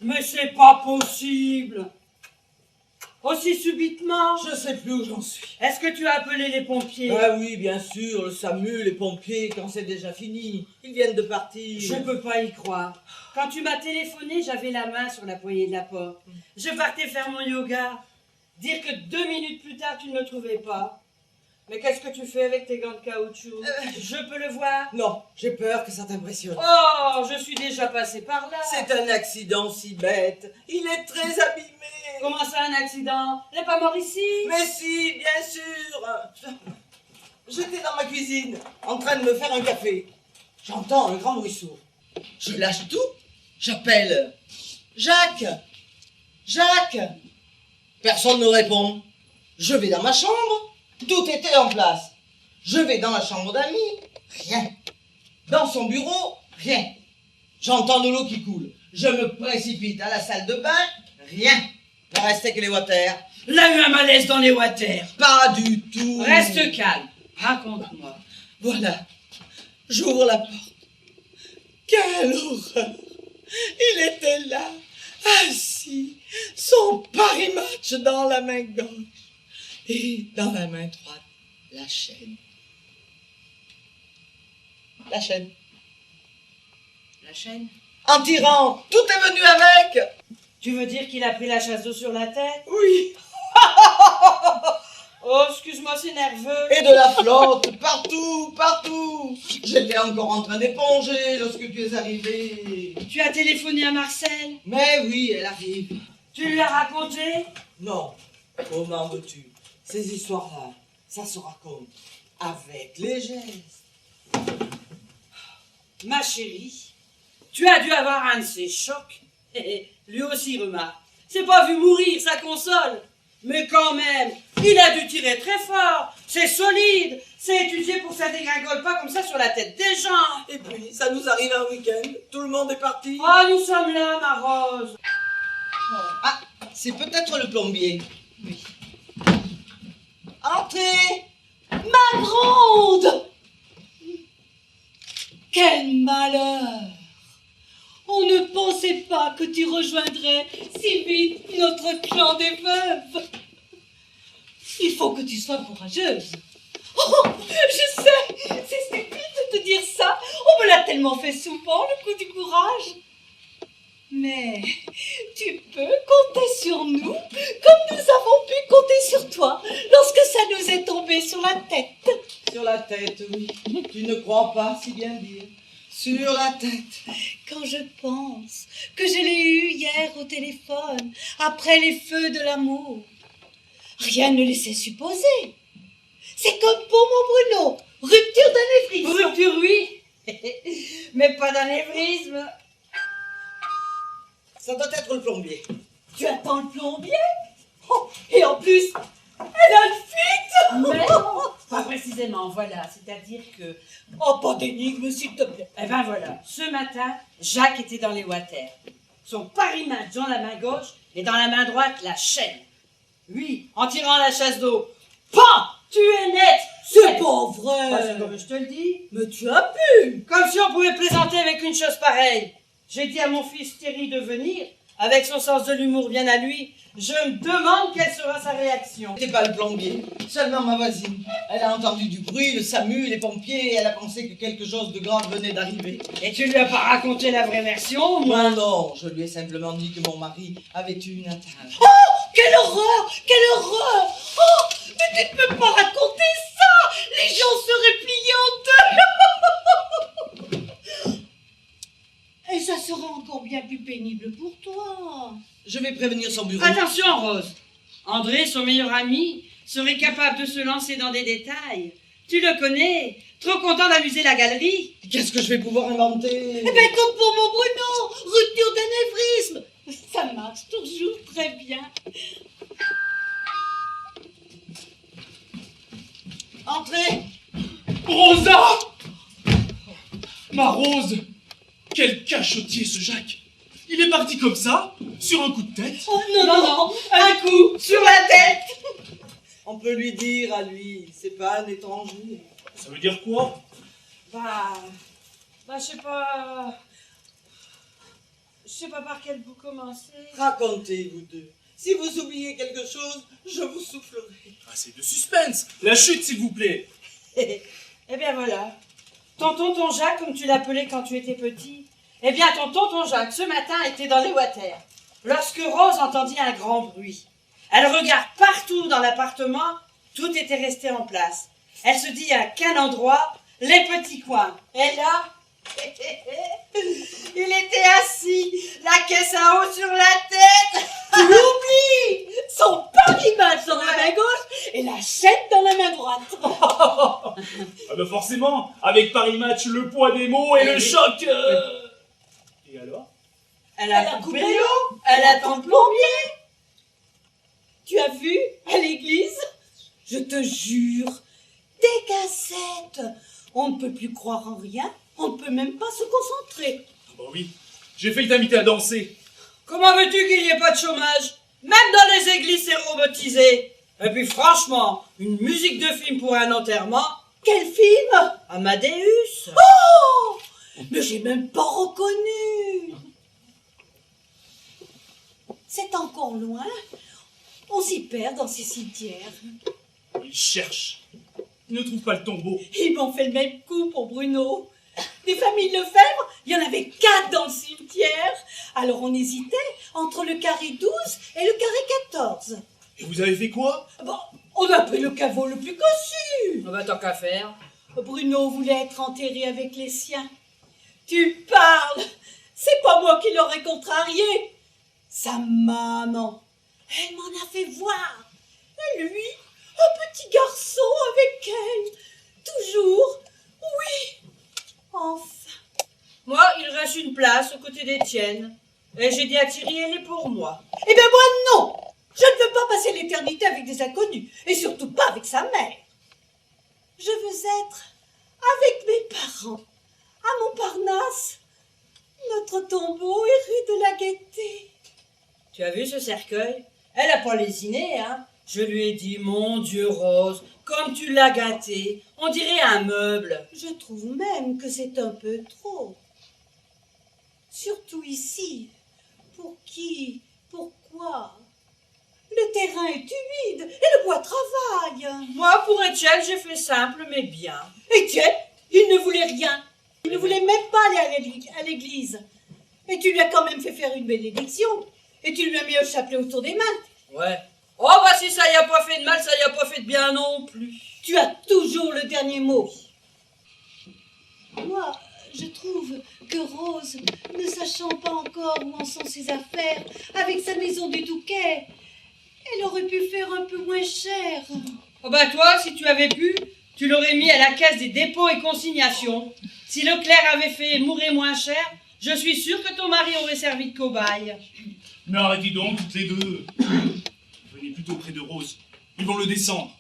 Mais c'est pas possible. Aussi subitement. Je sais plus où j'en suis. Est-ce que tu as appelé les pompiers? Ah oui, bien sûr, le SAMU, les pompiers, quand c'est déjà fini. Ils viennent de partir. Je peux pas y croire. Quand tu m'as téléphoné, j'avais la main sur la poignée de la porte. Je partais faire mon yoga. Dire que 2 minutes plus tard, tu ne me trouvais pas. Mais qu'est-ce que tu fais avec tes gants de caoutchouc? Je peux le voir? Non, j'ai peur que ça t'impressionne. Oh, je suis déjà passé par là. C'est un accident si bête. Il est très abîmé. Comment ça, un accident? Il n'est pas mort ici? Mais si, bien sûr. J'étais dans ma cuisine, en train de me faire un café. J'entends un grand bruit sourd. Je lâche tout. J'appelle. Jacques. Jacques. Personne ne répond. Je vais dans ma chambre. Tout était en place. Je vais dans la chambre d'amis. Rien. Dans son bureau. Rien. J'entends de l'eau qui coule. Je me précipite à la salle de bain. Rien. Il ne restait que les water. Il a eu un malaise dans les water. Pas du tout. Reste calme. Raconte-moi. Voilà. J'ouvre la porte. Quelle horreur. Il était là, assis, son Paris Match dans la main gauche et dans la main droite, la chaîne. La chaîne. La chaîne? En tirant, tout est venu avec. Tu veux dire qu'il a pris la chasse d'eau sur la tête? Oui. Oh, excuse-moi, c'est nerveux. Et de la flotte, partout, partout. J'étais encore en train d'éponger lorsque tu es arrivé. Tu as téléphoné à Marcel? Mais oui, elle arrive. Tu lui as raconté? Non, comment veux-tu? Ces histoires-là, ça se raconte avec les gestes. Ma chérie, tu as dû avoir un de ces chocs. Lui aussi remarque. C'est pas vu mourir, ça console. Mais quand même, il a dû tirer très fort. C'est solide. C'est étudié pour que ça dégringole pas comme ça sur la tête des gens. Et puis, ça nous arrive un week-end. Tout le monde est parti. Oh, nous sommes là, ma Rose. Ah, c'est peut-être le plombier. Oui. Entrez. Ma grande! Quel malheur! On ne pensait pas que tu rejoindrais si vite notre clan des veuves. Il faut que tu sois courageuse. Oh, je sais, c'est stupide de te dire ça. On me l'a tellement fait souvent, le coup du courage. Mais tu peux compter sur nous comme nous avons pu compter sur toi lorsque ça nous est tombé sur la tête. Sur la tête, oui. Tu ne crois pas si bien dire. Sur la tête. Quand je pense que je l'ai eu hier au téléphone, après les feux de l'amour, rien ne laissait supposer. C'est comme pour mon Bruno, rupture d'anévrisme. Rupture, oui. Mais pas d'anévrisme. Ça doit être le plombier. Tu attends le plombier? Oh, et en plus, elle a une fuite. Mais non, pas précisément, voilà. C'est-à-dire que... Oh, pas d'énigme, s'il te plaît. Eh ben voilà, ce matin, Jacques était dans les water. Son Paris-Match dans la main gauche et dans la main droite, la chaîne. Oui, en tirant la chasse d'eau. Pan! Tu es net! C'est pas vrai. Bah, c'est comme je te le dis. Mais tu as pu. Comme si on pouvait plaisanter avec une chose pareille. J'ai dit à mon fils Thierry de venir, avec son sens de l'humour bien à lui. Je me demande quelle sera sa réaction. C'était pas le plombier, seulement ma voisine. Elle a entendu du bruit, le SAMU, les pompiers, et elle a pensé que quelque chose de grave venait d'arriver. Et tu lui as pas raconté la vraie version, moi? Non, non, je lui ai simplement dit que mon mari avait eu une atteinte. Oh, quelle horreur! Quelle horreur! Oh, mais tu ne peux pas raconter ça! Les gens seraient pliés en deux! Et ça sera encore bien plus pénible pour toi. Je vais prévenir son bureau. Attention, Rose. André, son meilleur ami, serait capable de se lancer dans des détails. Tu le connais, trop content d'amuser la galerie. Qu'est-ce que je vais pouvoir inventer? Eh bien, comme pour mon Bruno, rupture d'anévrisme. Ça marche toujours très bien. Entrez. Rosa! Ma Rose! Quel cachotier ce Jacques! Il est parti comme ça, sur un coup de tête. Oh non, non, Un coup sur la tête. On peut lui dire à lui, c'est pas un étranger. Ça veut dire quoi? Bah, je sais pas... Je sais pas par quel bout commencer. Racontez, vous deux. Si vous oubliez quelque chose, je vous soufflerai. Assez de suspense. La chute, s'il vous plaît. Eh bien voilà. Ton tonton Jacques, comme tu l'appelais quand tu étais petit, eh bien ton tonton Jacques, ce matin, était dans les water. Lorsque Rose entendit un grand bruit. Elle regarde partout dans l'appartement, tout était resté en place. Elle se dit à quel endroit, les petits coins. Et là, il était assis, la caisse à eau sur la tête. Tu l'oublies! Son Paris-Match dans la main gauche et la chaîne dans la main droite. Ah bah forcément, avec Paris Match, le poids des mots et le choc. Et alors? Elle Elle a coupé l'eau, elle attend le plombier. Tu as vu, à l'église? Je te jure, des cassettes. On ne peut plus croire en rien, on ne peut même pas se concentrer. Ah bah oui, j'ai failli t'inviter à danser. Comment veux-tu qu'il n'y ait pas de chômage? Même dans les églises, c'est robotisé. Et puis franchement, une musique de film pour un enterrement, Quel film? Amadeus. Oh! Mais j'ai même pas reconnu. C'est encore loin. On s'y perd dans ces cimetières. Il cherche. Il ne trouve pas le tombeau. Ils m'ont fait le même coup pour Bruno. Des familles Lefebvre, il y en avait 4 dans le cimetière. Alors on hésitait entre le carré 12 et le carré 14. Et vous avez fait quoi? Bon, on a pris le caveau le plus cossu. On va tant qu'à faire. Bruno voulait être enterré avec les siens. Tu parles. C'est pas moi qui l'aurais contrarié. Sa maman. Elle m'en a fait voir. Et lui, un petit garçon avec elle. Toujours. Oui. Enfin. Moi, il reste une place aux côtés d'Étienne. Et j'ai dit à Thierry, elle est pour moi. Eh bien moi, non. Je ne veux pas passer l'éternité avec des inconnus. Et surtout pas avec sa mère. Je veux être avec mes parents. À Montparnasse. Notre tombeau est rue de la Gaîté. Tu as vu ce cercueil? Elle a pas lésiné, hein? Je lui ai dit, mon Dieu Rose, comme tu l'as gâté, on dirait un meuble. Je trouve même que c'est un peu trop. Surtout ici. Pour qui? Pourquoi? Le terrain est humide et le bois travaille. Moi, pour Étienne, j'ai fait simple, mais bien. Étienne, il ne voulait rien. Il ne voulait même pas aller à l'église. Et tu lui as quand même fait faire une bénédiction. Et tu lui as mis un chapelet autour des mains. Ouais. Oh, bah si ça y a pas fait de mal, ça y a pas fait de bien non plus. Tu as toujours le dernier mot. Moi, je trouve que Rose, ne sachant pas encore où en sont ses affaires, avec sa maison du Touquet, elle aurait pu faire un peu moins cher. Oh bah toi, si tu avais pu, tu l'aurais mis à la caisse des dépôts et consignations. Si Leclerc avait fait mourir moins cher, je suis sûre que ton mari aurait servi de cobaye. Mais arrêtez donc, toutes les deux. Venez plutôt près de Rose. Ils vont le descendre.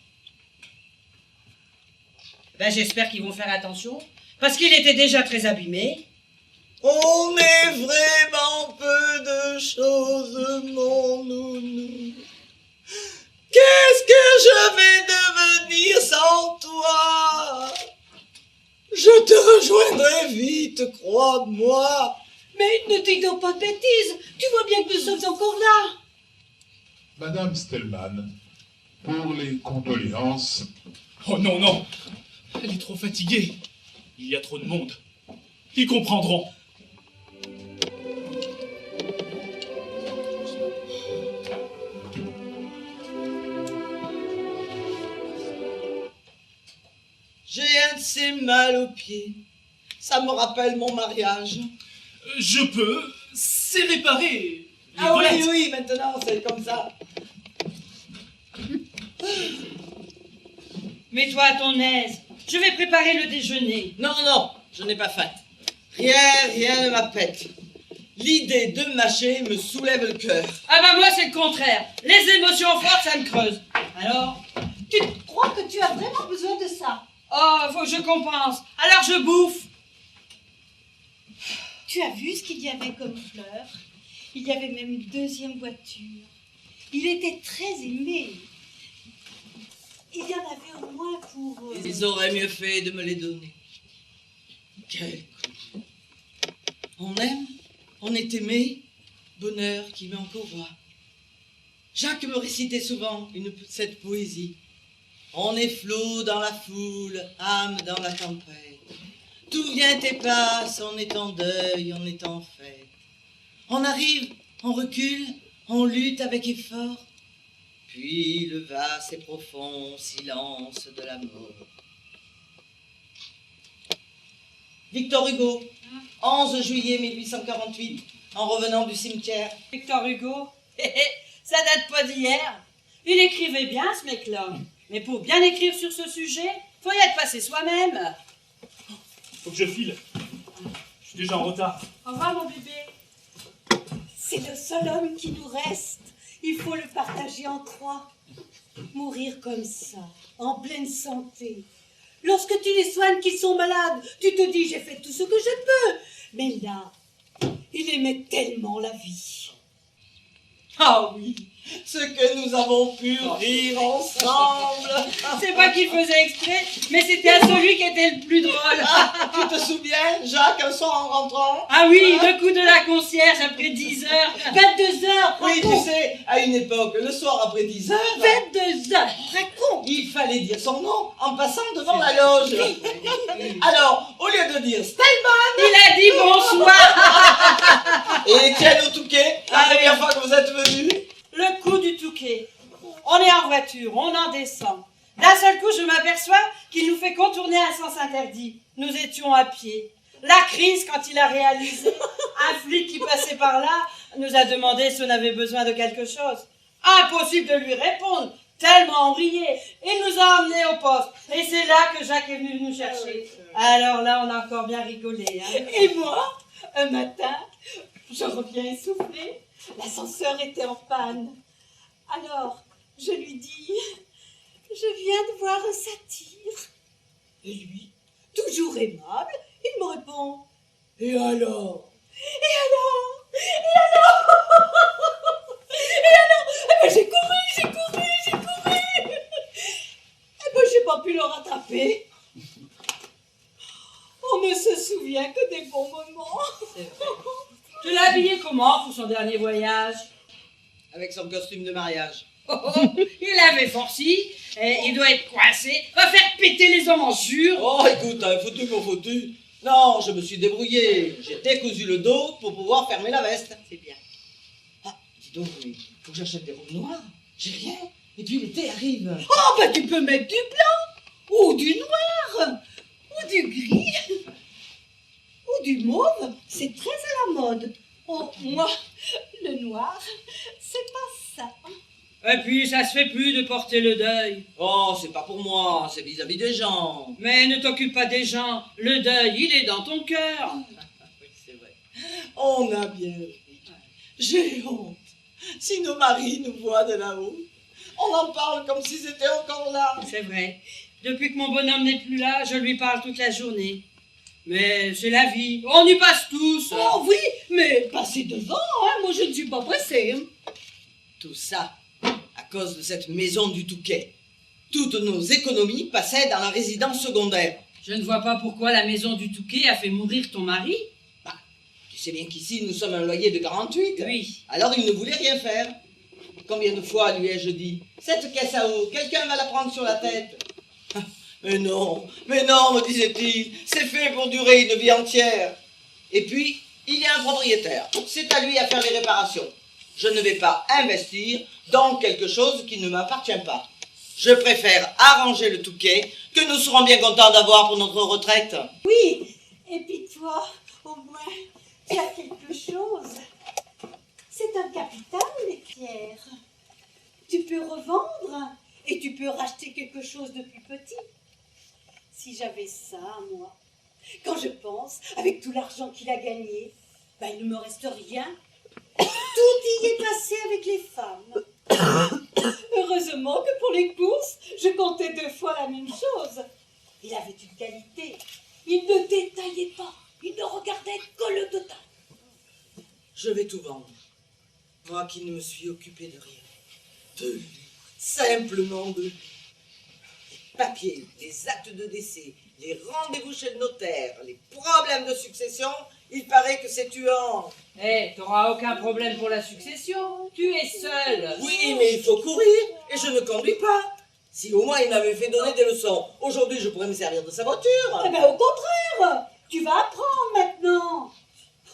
Ben j'espère qu'ils vont faire attention, parce qu'il était déjà très abîmé. On est vraiment peu de choses, mon nounou. Qu'est-ce que je vais devenir sans toi? Je te rejoindrai vite, crois-moi. Mais ne dis donc pas de bêtises. Tu vois bien que nous sommes encore là. Madame Stellman, pour les condoléances, Oh non, non. Elle est trop fatiguée. Il y a trop de monde. Ils comprendront. J'ai un de ces mal aux pieds. Ça me rappelle mon mariage. Je peux. C'est réparé. Les Ah oui, toilettes. oui, maintenant c'est comme ça. Mets-toi à ton aise, je vais préparer le déjeuner. Non, non, je n'ai pas faim. Rien ne m'appelle. L'idée de mâcher me soulève le cœur. Ah bah moi c'est le contraire, les émotions fortes ça me creuse. Alors? Tu crois que tu as vraiment besoin de ça? Oh, faut que je compense, alors je bouffe. Tu as vu ce qu'il y avait comme fleurs? Il y avait même une deuxième voiture. Il était très aimé. Il y en avait au moins pour... Ils auraient mieux fait de me les donner. Quel coup. On aime, on est aimé, bonheur qui m'encourra. Jacques me récitait souvent cette poésie. On est flot dans la foule, âme dans la tempête. Tout vient et passe, on est en deuil, on est en fête. On arrive, on recule, on lutte avec effort. Puis le vaste et profond silence de la mort. Victor Hugo, 11 juillet 1848, en revenant du cimetière. Victor Hugo, ça date pas d'hier. Il écrivait bien, ce mec-là. Mais pour bien écrire sur ce sujet, faut y être passé soi-même. Faut que je file. Je suis déjà en retard. Au revoir, mon bébé. C'est le seul homme qui nous reste. Il faut le partager en trois. Mourir comme ça, en pleine santé. Lorsque tu les soignes qui sont malades, tu te dis j'ai fait tout ce que je peux. Mais là, il aimait tellement la vie. Ah oui, ce que nous avons pu rire ensemble. C'est pas qu'il faisait exprès, mais c'était à celui qui était le plus drôle. Tu te souviens, Jacques, un soir en rentrant? Ah oui, le coup de la concierge après 10 heures. 22 heures, Oui, tu raconte. sais, à une époque, le soir après 10 heures, 22 heures, raconte. il fallait dire son nom en passant devant la loge. Alors, au lieu de dire Steinman Il a dit bonsoir. et Étienne au Touquet, la première fois que vous êtes venus, Le coup du Touquet. On est en voiture, on en descend. D'un seul coup, je m'aperçois qu'il nous fait contourner un sens interdit. Nous étions à pied. La crise, quand il a réalisé, un flic qui passait par là nous a demandé si on avait besoin de quelque chose. Impossible de lui répondre, tellement on riait. Il nous a emmenés au poste. Et c'est là que Jacques est venu nous chercher. Alors là, on a encore bien rigolé. Hein. Et moi, un matin, je reviens essoufflée. L'ascenseur était en panne. Alors, je lui dis, je viens de voir un satyre. Et lui, toujours aimable, il me répond, et alors? Et alors? Et alors? Et alors? Eh ben, j'ai couru. Eh ben, j'ai pas pu le rattraper. On ne se souvient que des bons moments. Tu l'as habillé comment pour son dernier voyage? avec son costume de mariage. Il avait forci, et il doit être coincé, va faire péter les hommes en jure. Oh, écoute, un foutu pour foutu. Non, je me suis débrouillé. J'ai décousu le dos pour pouvoir fermer la veste. C'est bien. Ah, dis donc, mais faut que j'achète des robes noires. J'ai rien. Et puis l'été arrive. Oh, bah tu peux mettre du blanc, ou du noir, ou du gris, ou du mauve, c'est très à la mode. Oh, moi, le noir, c'est pas ça. Et puis, ça se fait plus de porter le deuil. Oh, c'est pas pour moi, c'est vis-à-vis des gens. Mais ne t'occupe pas des gens, le deuil, il est dans ton cœur. Oui, c'est vrai. On a bien ri. J'ai honte. Si nos maris nous voient de là-haut, on en parle comme si c'était encore là. C'est vrai. Depuis que mon bonhomme n'est plus là, je lui parle toute la journée. Mais c'est la vie, on y passe tous. Oh oui, mais passez devant, hein, moi je ne suis pas pressée. Hein. Tout ça à cause de cette maison du Touquet. Toutes nos économies passaient dans la résidence secondaire. Je ne vois pas pourquoi la maison du Touquet a fait mourir ton mari. Bah, tu sais bien qu'ici, nous sommes un loyer de 48. Oui. Alors, il ne voulait rien faire. Combien de fois lui ai-je dit, cette caisse à eau, quelqu'un va la prendre sur la tête. Mais non, me disait-il, c'est fait pour durer une vie entière. Et puis, il y a un propriétaire. C'est à lui à faire les réparations. Je ne vais pas investir dans quelque chose qui ne m'appartient pas. Je préfère arranger le Touquet que nous serons bien contents d'avoir pour notre retraite. Oui, et puis toi, au moins, tu as quelque chose. C'est un capital, les pierres. Tu peux revendre et tu peux racheter quelque chose de plus petit. Si j'avais ça, moi, quand je pense, avec tout l'argent qu'il a gagné, ben il ne me reste rien. Tout y est passé avec les femmes. Heureusement que pour les courses, je comptais 2 fois la même chose. Il avait une qualité. Il ne détaillait pas. Il ne regardait que le total. Je vais tout vendre. Moi qui ne me suis occupé de rien. De lui. Simplement de lui. Les papiers, les actes de décès, les rendez-vous chez le notaire, les problèmes de succession, Il paraît que c'est tuant. Eh, t'auras aucun problème pour la succession. Tu es seul. Oui, mais il faut courir et je ne conduis pas. Si au moins il m'avait fait donner des leçons, aujourd'hui je pourrais me servir de sa voiture. Eh ben, au contraire, tu vas apprendre maintenant.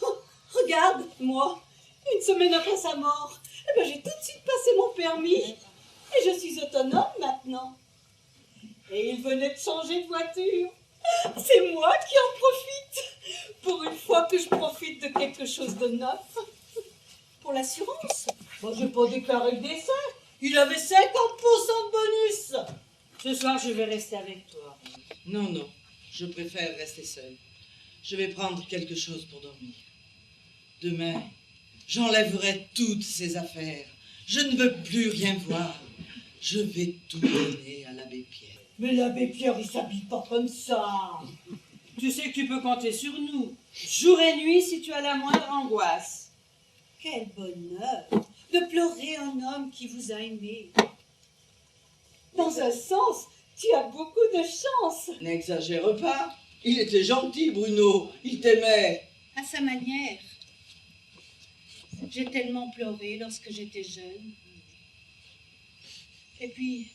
Oh, regarde, moi, une semaine après sa mort, eh ben, j'ai tout de suite passé mon permis et je suis autonome maintenant. Et il venait de changer de voiture. C'est moi qui en profite. Pour une fois que je profite de quelque chose de neuf. Pour l'assurance. Moi, j'ai pas déclaré le décès. Il avait 50% de bonus. Ce soir, je vais rester avec toi. Non, non, je préfère rester seule. Je vais prendre quelque chose pour dormir. Demain, j'enlèverai toutes ces affaires. Je ne veux plus rien voir. Je vais tout donner à l'abbé Pierre. Mais l'abbé Pierre, il s'habille pas comme ça. Tu sais que tu peux compter sur nous, jour et nuit, si tu as la moindre angoisse. Quel bonheur de pleurer un homme qui vous a aimé. Dans un sens, tu as beaucoup de chance. N'exagère pas. Il était gentil, Bruno. Il t'aimait. À sa manière. J'ai tellement pleuré lorsque j'étais jeune. Et puis,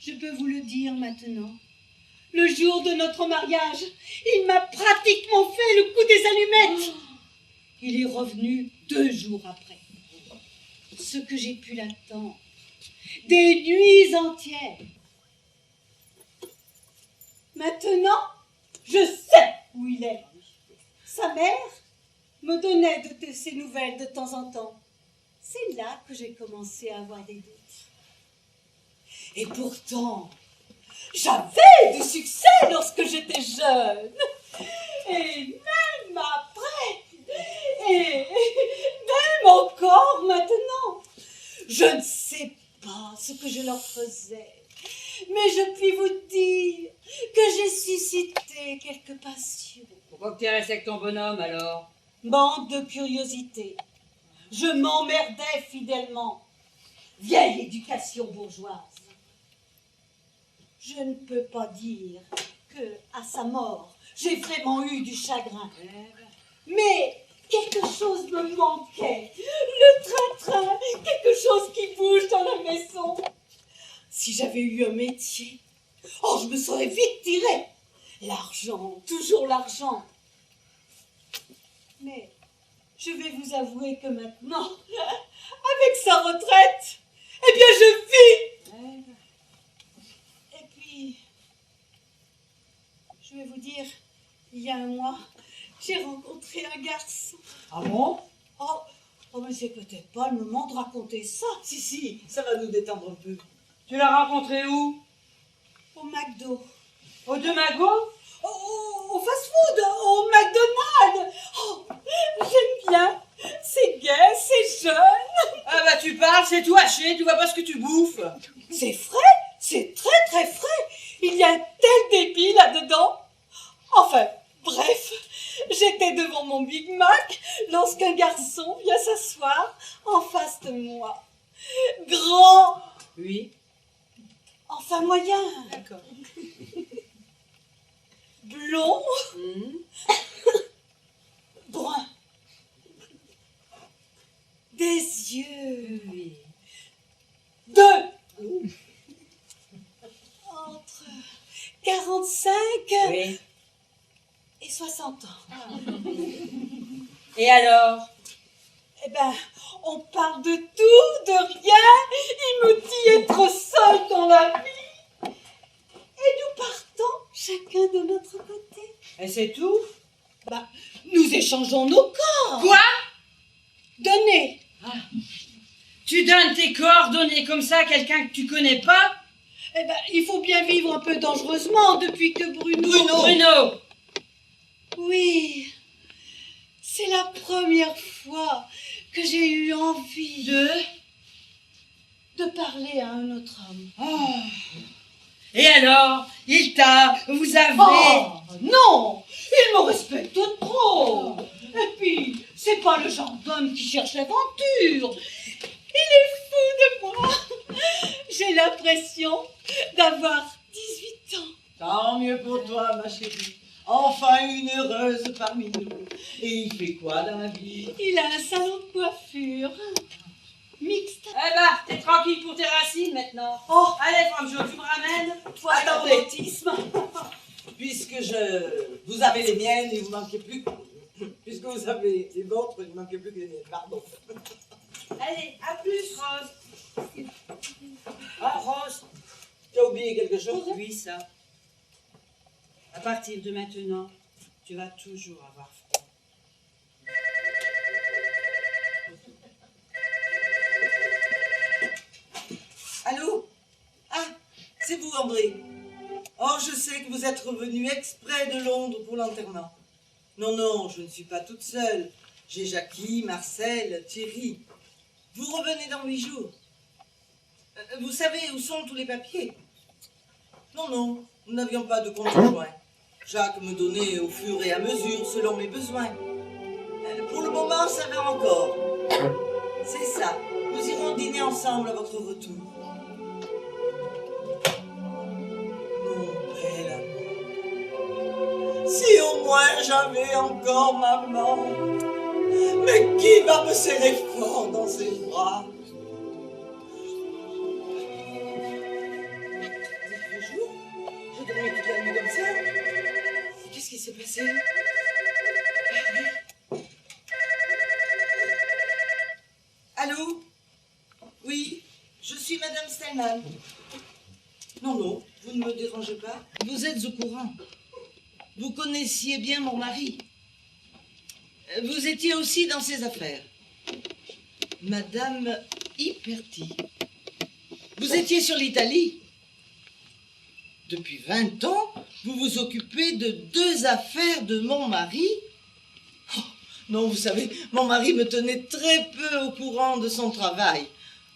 je peux vous le dire maintenant. Le jour de notre mariage, il m'a pratiquement fait le coup des allumettes. Il est revenu 2 jours après. Ce que j'ai pu l'attendre. Des nuits entières. Maintenant, je sais où il est. Sa mère me donnait de ses nouvelles de temps en temps. C'est là que j'ai commencé à avoir des doutes. Et pourtant, j'avais du succès lorsque j'étais jeune. Et même après, et même encore maintenant, je ne sais pas ce que je leur faisais. Mais je puis vous dire que j'ai suscité quelques passions. Pourquoi que t'es resté avec ton bonhomme, alors? Manque de curiosité. Je m'emmerdais fidèlement. Vieille éducation bourgeoise. Je ne peux pas dire que, à sa mort, j'ai vraiment eu du chagrin. Mais quelque chose me manquait. Le train-train, quelque chose qui bouge dans la maison. Si j'avais eu un métier, oh, je me serais vite tirée. L'argent, toujours l'argent. Mais je vais vous avouer que maintenant, avec sa retraite, eh bien je vis. Et puis, je vais vous dire, il y a un mois, j'ai rencontré un garçon. Ah bon? Oh, mais c'est peut-être pas le moment de raconter ça. Si, ça va nous détendre un peu. Tu l'as rencontré où? Au McDo. Au De Mago? Au fast-food, au McDonald's. Oh, j'aime bien. C'est gai, c'est jeune. Ah bah tu parles, c'est tout haché, tu vois pas ce que tu bouffes. C'est frais, c'est très très frais. Il y a un tel débit là-dedans. Enfin, bref, j'étais devant mon Big Mac lorsqu'un garçon vient s'asseoir en face de moi. Grand, Oui. enfin moyen, D'accord. blond, brun. Des yeux. Oui. Entre 45 Oui. et 60 ans. Et alors? Eh ben, on parle de tout, de rien. Il me dit être seul dans la vie. Et nous partons chacun de notre côté. Et c'est tout? Bah, nous échangeons nos corps. Quoi? Donnez. Tu donnes tes coordonnées comme ça à quelqu'un que tu connais pas? Eh ben, il faut bien vivre un peu dangereusement depuis que Bruno! Oui, c'est la première fois que j'ai eu envie de parler à un autre homme. Et alors? Vous avez... Oh, non, il me respecte trop. Et puis, c'est pas le genre d'homme qui cherche l'aventure. Il est fou de moi. J'ai l'impression d'avoir 18 ans. Tant mieux pour toi, ma chérie. Enfin une heureuse parmi nous. Et il fait quoi dans la vie? Il a un salon de coiffure. Mixte. Eh ben, t'es tranquille pour tes racines maintenant. Oh, Allez, Franjo, tu me ramènes. Toi, Attendez. l'autisme. puisque vous avez les miennes, il vous manquait plus que... Puisque vous avez les vôtres, il ne manquait plus que les miennes. Pardon. Allez, à plus, Rose. Ah, Rose. Tu as oublié quelque chose? Oui, ça. À partir de maintenant, tu vas toujours avoir froid. Allô? Ah, c'est vous, André. Oh, je sais que vous êtes revenu exprès de Londres pour l'enterrement. Non, non, je ne suis pas toute seule. J'ai Jackie, Marcel, Thierry. Vous revenez dans 8 jours. Vous savez où sont tous les papiers? Non, non, nous n'avions pas de compte joint. Jacques me donnait au fur et à mesure, selon mes besoins. Pour le moment, ça va encore. C'est ça. Nous irons dîner ensemble à votre retour. Mon bel amour. Si au moins j'avais encore maman. Mais qui va me serrer fort dans ses bras? Depuis jour, j'ai dormi toute la nuit comme ça. Qu'est-ce qui s'est passé? Allô? Oui, je suis Madame Steinman. Non, non, vous ne me dérangez pas. Vous êtes au courant. Vous connaissiez bien mon mari. Vous étiez aussi dans ses affaires. Madame Hyperti. Vous étiez sur l'Italie. Depuis 20 ans, vous vous occupez de 2 affaires de mon mari. Oh, non, vous savez, mon mari me tenait très peu au courant de son travail.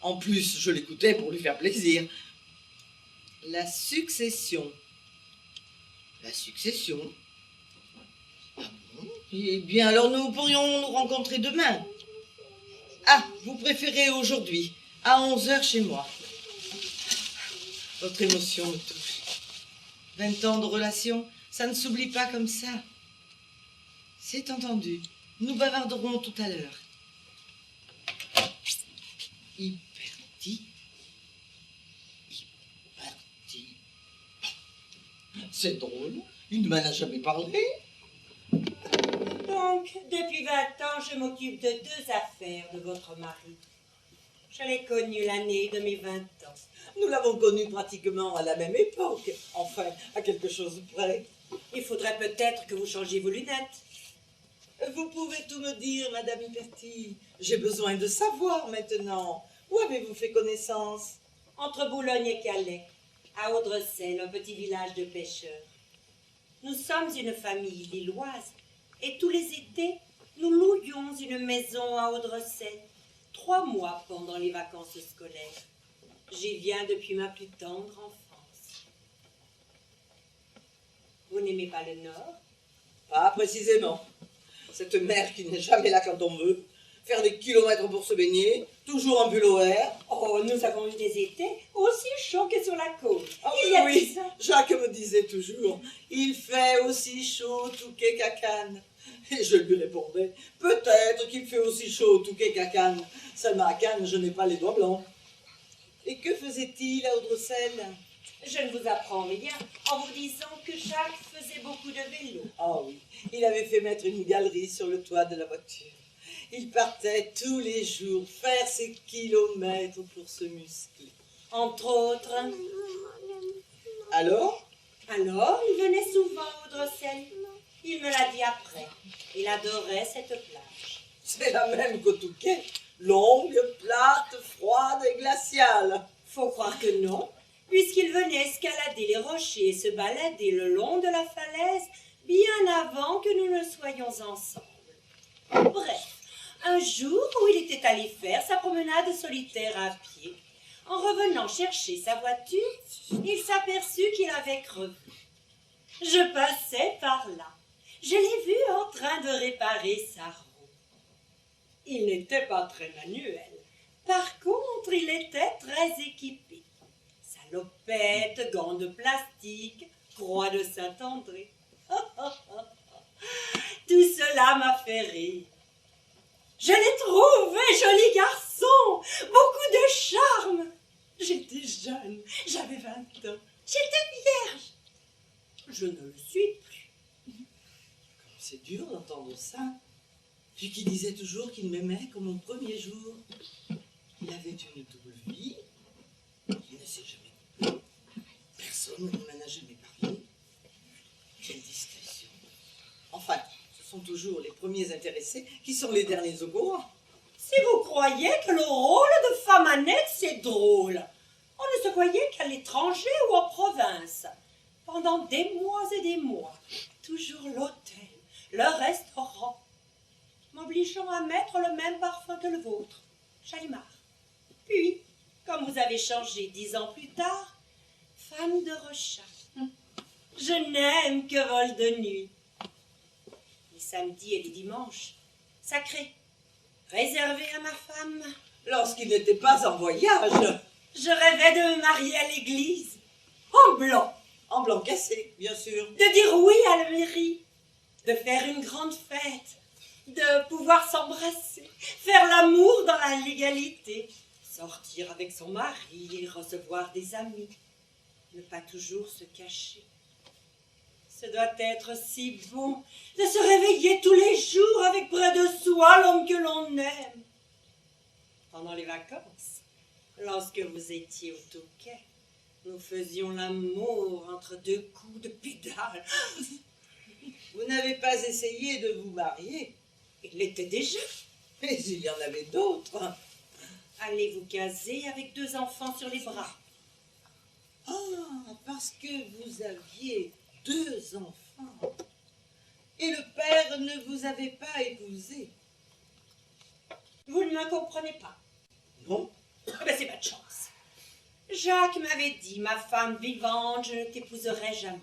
En plus, je l'écoutais pour lui faire plaisir. La succession. La succession? Ah bon? Eh bien, alors nous pourrions nous rencontrer demain. Ah, vous préférez aujourd'hui, à 11h chez moi. Votre émotion me touche. 20 ans de relation, ça ne s'oublie pas comme ça. C'est entendu. Nous bavarderons tout à l'heure. Hyperti. Hyperti. C'est drôle. Il ne m'en a jamais parlé. Donc, depuis 20 ans, je m'occupe de 2 affaires de votre mari. Je l'ai connu l'année de mes 20 ans. Nous l'avons connu pratiquement à la même époque. Enfin, à quelque chose près. Il faudrait peut-être que vous changiez vos lunettes. Vous pouvez tout me dire, Madame Hyperti. J'ai besoin de savoir maintenant. Où avez-vous fait connaissance? Entre Boulogne et Calais, à Audrecel, un petit village de pêcheurs. Nous sommes une famille lilloise et tous les étés, nous louions une maison à Audrecel, 3 mois pendant les vacances scolaires. J'y viens depuis ma plus tendre enfance. Vous n'aimez pas le Nord? Pas précisément. Cette mer qui n'est jamais là quand on veut. Faire des kilomètres pour se baigner. Toujours en pull au air. Oh, nous avons eu des étés aussi chauds que sur la côte. Ah Il y a oui, 10 ans. Jacques me disait toujours, il fait aussi chaud au Touquet qu'à Cannes. Et je lui répondais, peut-être qu'il fait aussi chaud au Touquet qu'à Cannes. Seulement à Cannes, je n'ai pas les doigts blancs. Et que faisait-il à Audrecel? Je ne vous apprends rien en vous disant que Jacques faisait beaucoup de vélo. Ah oui, il avait fait mettre une galerie sur le toit de la voiture. Il partait tous les jours faire ses kilomètres pour se muscler. Entre autres. Alors? Alors, il venait souvent à Audrecel. Il me l'a dit après. Il adorait cette plage. C'est la même qu'au Touquet. Longue, plate, froide et glaciale. Faut croire que non, puisqu'il venait escalader les rochers et se balader le long de la falaise bien avant que nous ne soyons ensemble. Bref, un jour où il était allé faire sa promenade solitaire à pied, en revenant chercher sa voiture, il s'aperçut qu'il avait crevé. Je passais par là. Je l'ai vu en train de réparer sa roue. Il n'était pas très manuel. Par contre, il était très équipé. Salopette, gants de plastique, croix de Saint-André. Tout cela m'a fait rire. Je l'ai trouvé joli garçon, beaucoup de charme. J'étais jeune, j'avais 20 ans, j'étais vierge. Je ne le suis plus. C'est dur d'entendre ça. Lui qui disait toujours qu'il m'aimait comme au premier jour. Il avait une double vie. Il ne s'est jamais coupé. Personne ne m'en a jamais parlé. Quelle discrétion. Enfin, ce sont toujours les premiers intéressés qui sont les derniers au courant. Si vous croyez que le rôle de femme Annette, c'est drôle, on ne se croyait qu'à l'étranger ou en province. Pendant des mois et des mois, toujours l'hôtel, le restaurant, m'obligeant à mettre le même parfum que le vôtre, Chalimard. Puis, comme vous avez changé 10 ans plus tard, femme de Rochat. Je n'aime que vol de nuit. Les samedis et les dimanches, sacrés, réservés à ma femme. Lorsqu'il n'était pas en voyage, Je rêvais de me marier à l'église, en blanc, en blanc cassé, bien sûr. de dire oui à la mairie, de faire une grande fête, de pouvoir s'embrasser, faire l'amour dans la légalité, sortir avec son mari, recevoir des amis, ne pas toujours se cacher. Ce doit être si bon de se réveiller tous les jours avec près de soi l'homme que l'on aime. Pendant les vacances, lorsque vous étiez au Touquet, nous faisions l'amour entre 2 coups de pédale. Vous n'avez pas essayé de vous marier, Il l'était déjà. mais il y en avait d'autres. Allez vous caser avec 2 enfants sur les bras. Ah, parce que vous aviez 2 enfants. Et le père ne vous avait pas épousé. Vous ne me comprenez pas. Non? Ben, c'est pas de chance. Jacques m'avait dit, ma femme vivante, je ne t'épouserai jamais.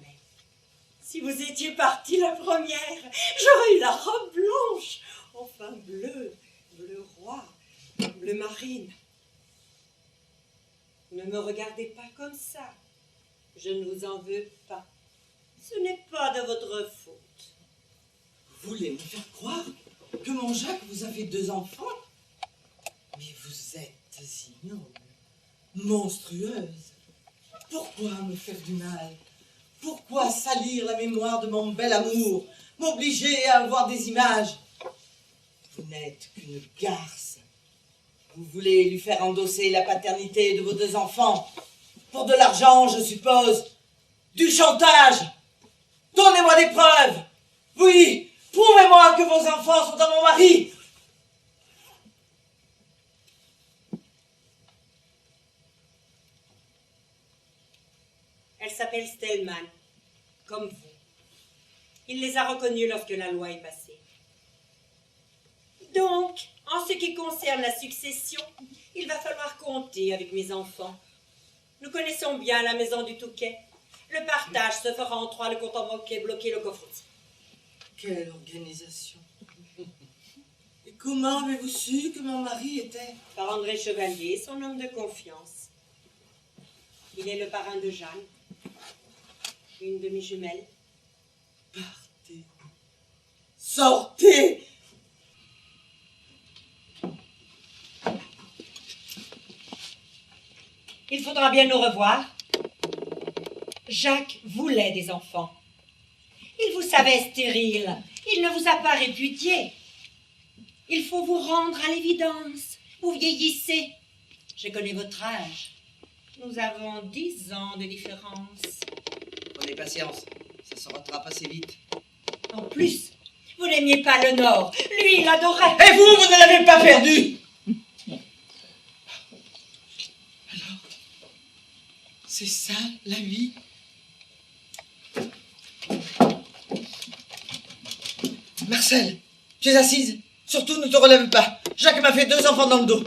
Si vous étiez partie la première, j'aurais eu la robe blanche, enfin bleue, bleu roi, bleu marine. Ne me regardez pas comme ça. Je ne vous en veux pas. Ce n'est pas de votre faute. Vous voulez me faire croire que mon Jacques vous a fait 2 enfants? Mais vous êtes ignoble, monstrueuse. Pourquoi me faire du mal? Pourquoi salir la mémoire de mon bel amour? M'obliger à avoir des images? Vous n'êtes qu'une garce. Vous voulez lui faire endosser la paternité de vos 2 enfants. Pour de l'argent, je suppose. Du chantage. Donnez-moi des preuves. Oui, prouvez-moi que vos enfants sont à mon mari. Elle s'appelle Stellman, comme vous. Il les a reconnus lorsque la loi est passée. Donc, en ce qui concerne la succession, il va falloir compter avec mes enfants. Nous connaissons bien la maison du Touquet. Le partage se fera en 3, le compte en banque est bloqué, le coffre aussi. Quelle organisation. Et comment avez-vous su que mon mari était... Par André Chevalier, son homme de confiance. Il est le parrain de Jeanne, une demi-jumelle. Partez. Sortez. Il faudra bien nous revoir. Jacques voulait des enfants. Il vous savait stérile. Il ne vous a pas répudié. Il faut vous rendre à l'évidence. Vous vieillissez. Je connais votre âge. Nous avons 10 ans de différence. Prenez patience, ça se rattrape assez vite. En plus, vous n'aimiez pas le Nord. Lui, il adorait. Et vous ne l'avez pas perdu. Alors, c'est ça la vie? Marcel, tu es assise? Surtout ne te relève pas. Jacques m'a fait 2 enfants dans le dos.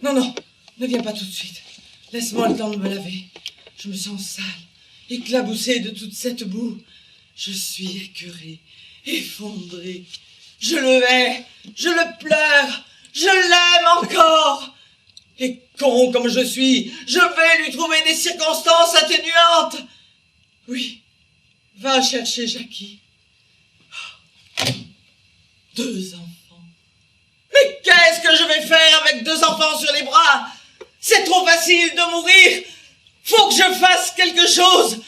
Non, non, ne viens pas tout de suite. Laisse-moi le temps de me laver. Je me sens sale, éclaboussée de toute cette boue. Je suis écœurée, effondrée. Je le hais, je le pleure, je l'aime encore. Et con comme je suis, je vais lui trouver des circonstances atténuantes. Oui, va chercher Jackie. 2 enfants. Mais qu'est-ce que je vais faire avec 2 enfants sur les bras? C'est trop facile de mourir. Faut que je fasse quelque chose.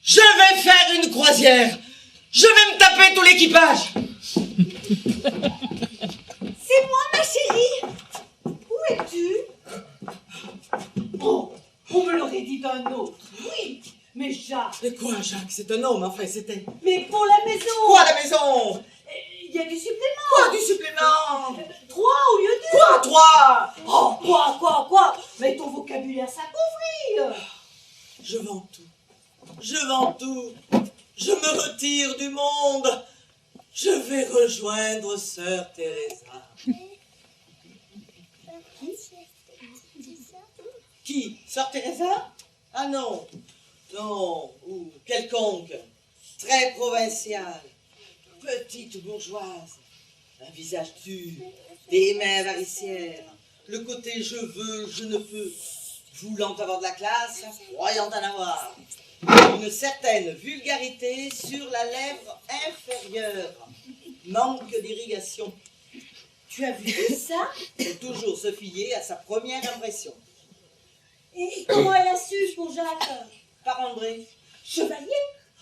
Je vais faire une croisière. Je vais me taper tout l'équipage. C'est moi, ma chérie. Où es-tu? Oh, on me l'aurait dit d'un autre. Oui, mais Jacques. Mais quoi, Jacques? C'est un homme, enfin, c'était... Mais pour la maison. Quoi, la maison? Il y a du supplément. Quoi, du supplément? 3 au lieu de 2. Quoi, 3? Oh, quoi? Mais ton vocabulaire s'appauvrit. Je vends tout. Je vends tout. Je me retire du monde. Je vais rejoindre Sœur Teresa. Qui? Sœur Teresa? Ah non. Non. Ou quelconque. Très provinciale. Petite bourgeoise. Un visage dur. Des mains avaricières. Le côté je veux, je ne peux. Voulant avoir de la classe, croyant en avoir. Une certaine vulgarité sur la lèvre inférieure. Manque d'irrigation. Tu as vu ça? Faut toujours se fier à sa première impression. Et comment elle a su pour Jacques? Par André? Chevalier?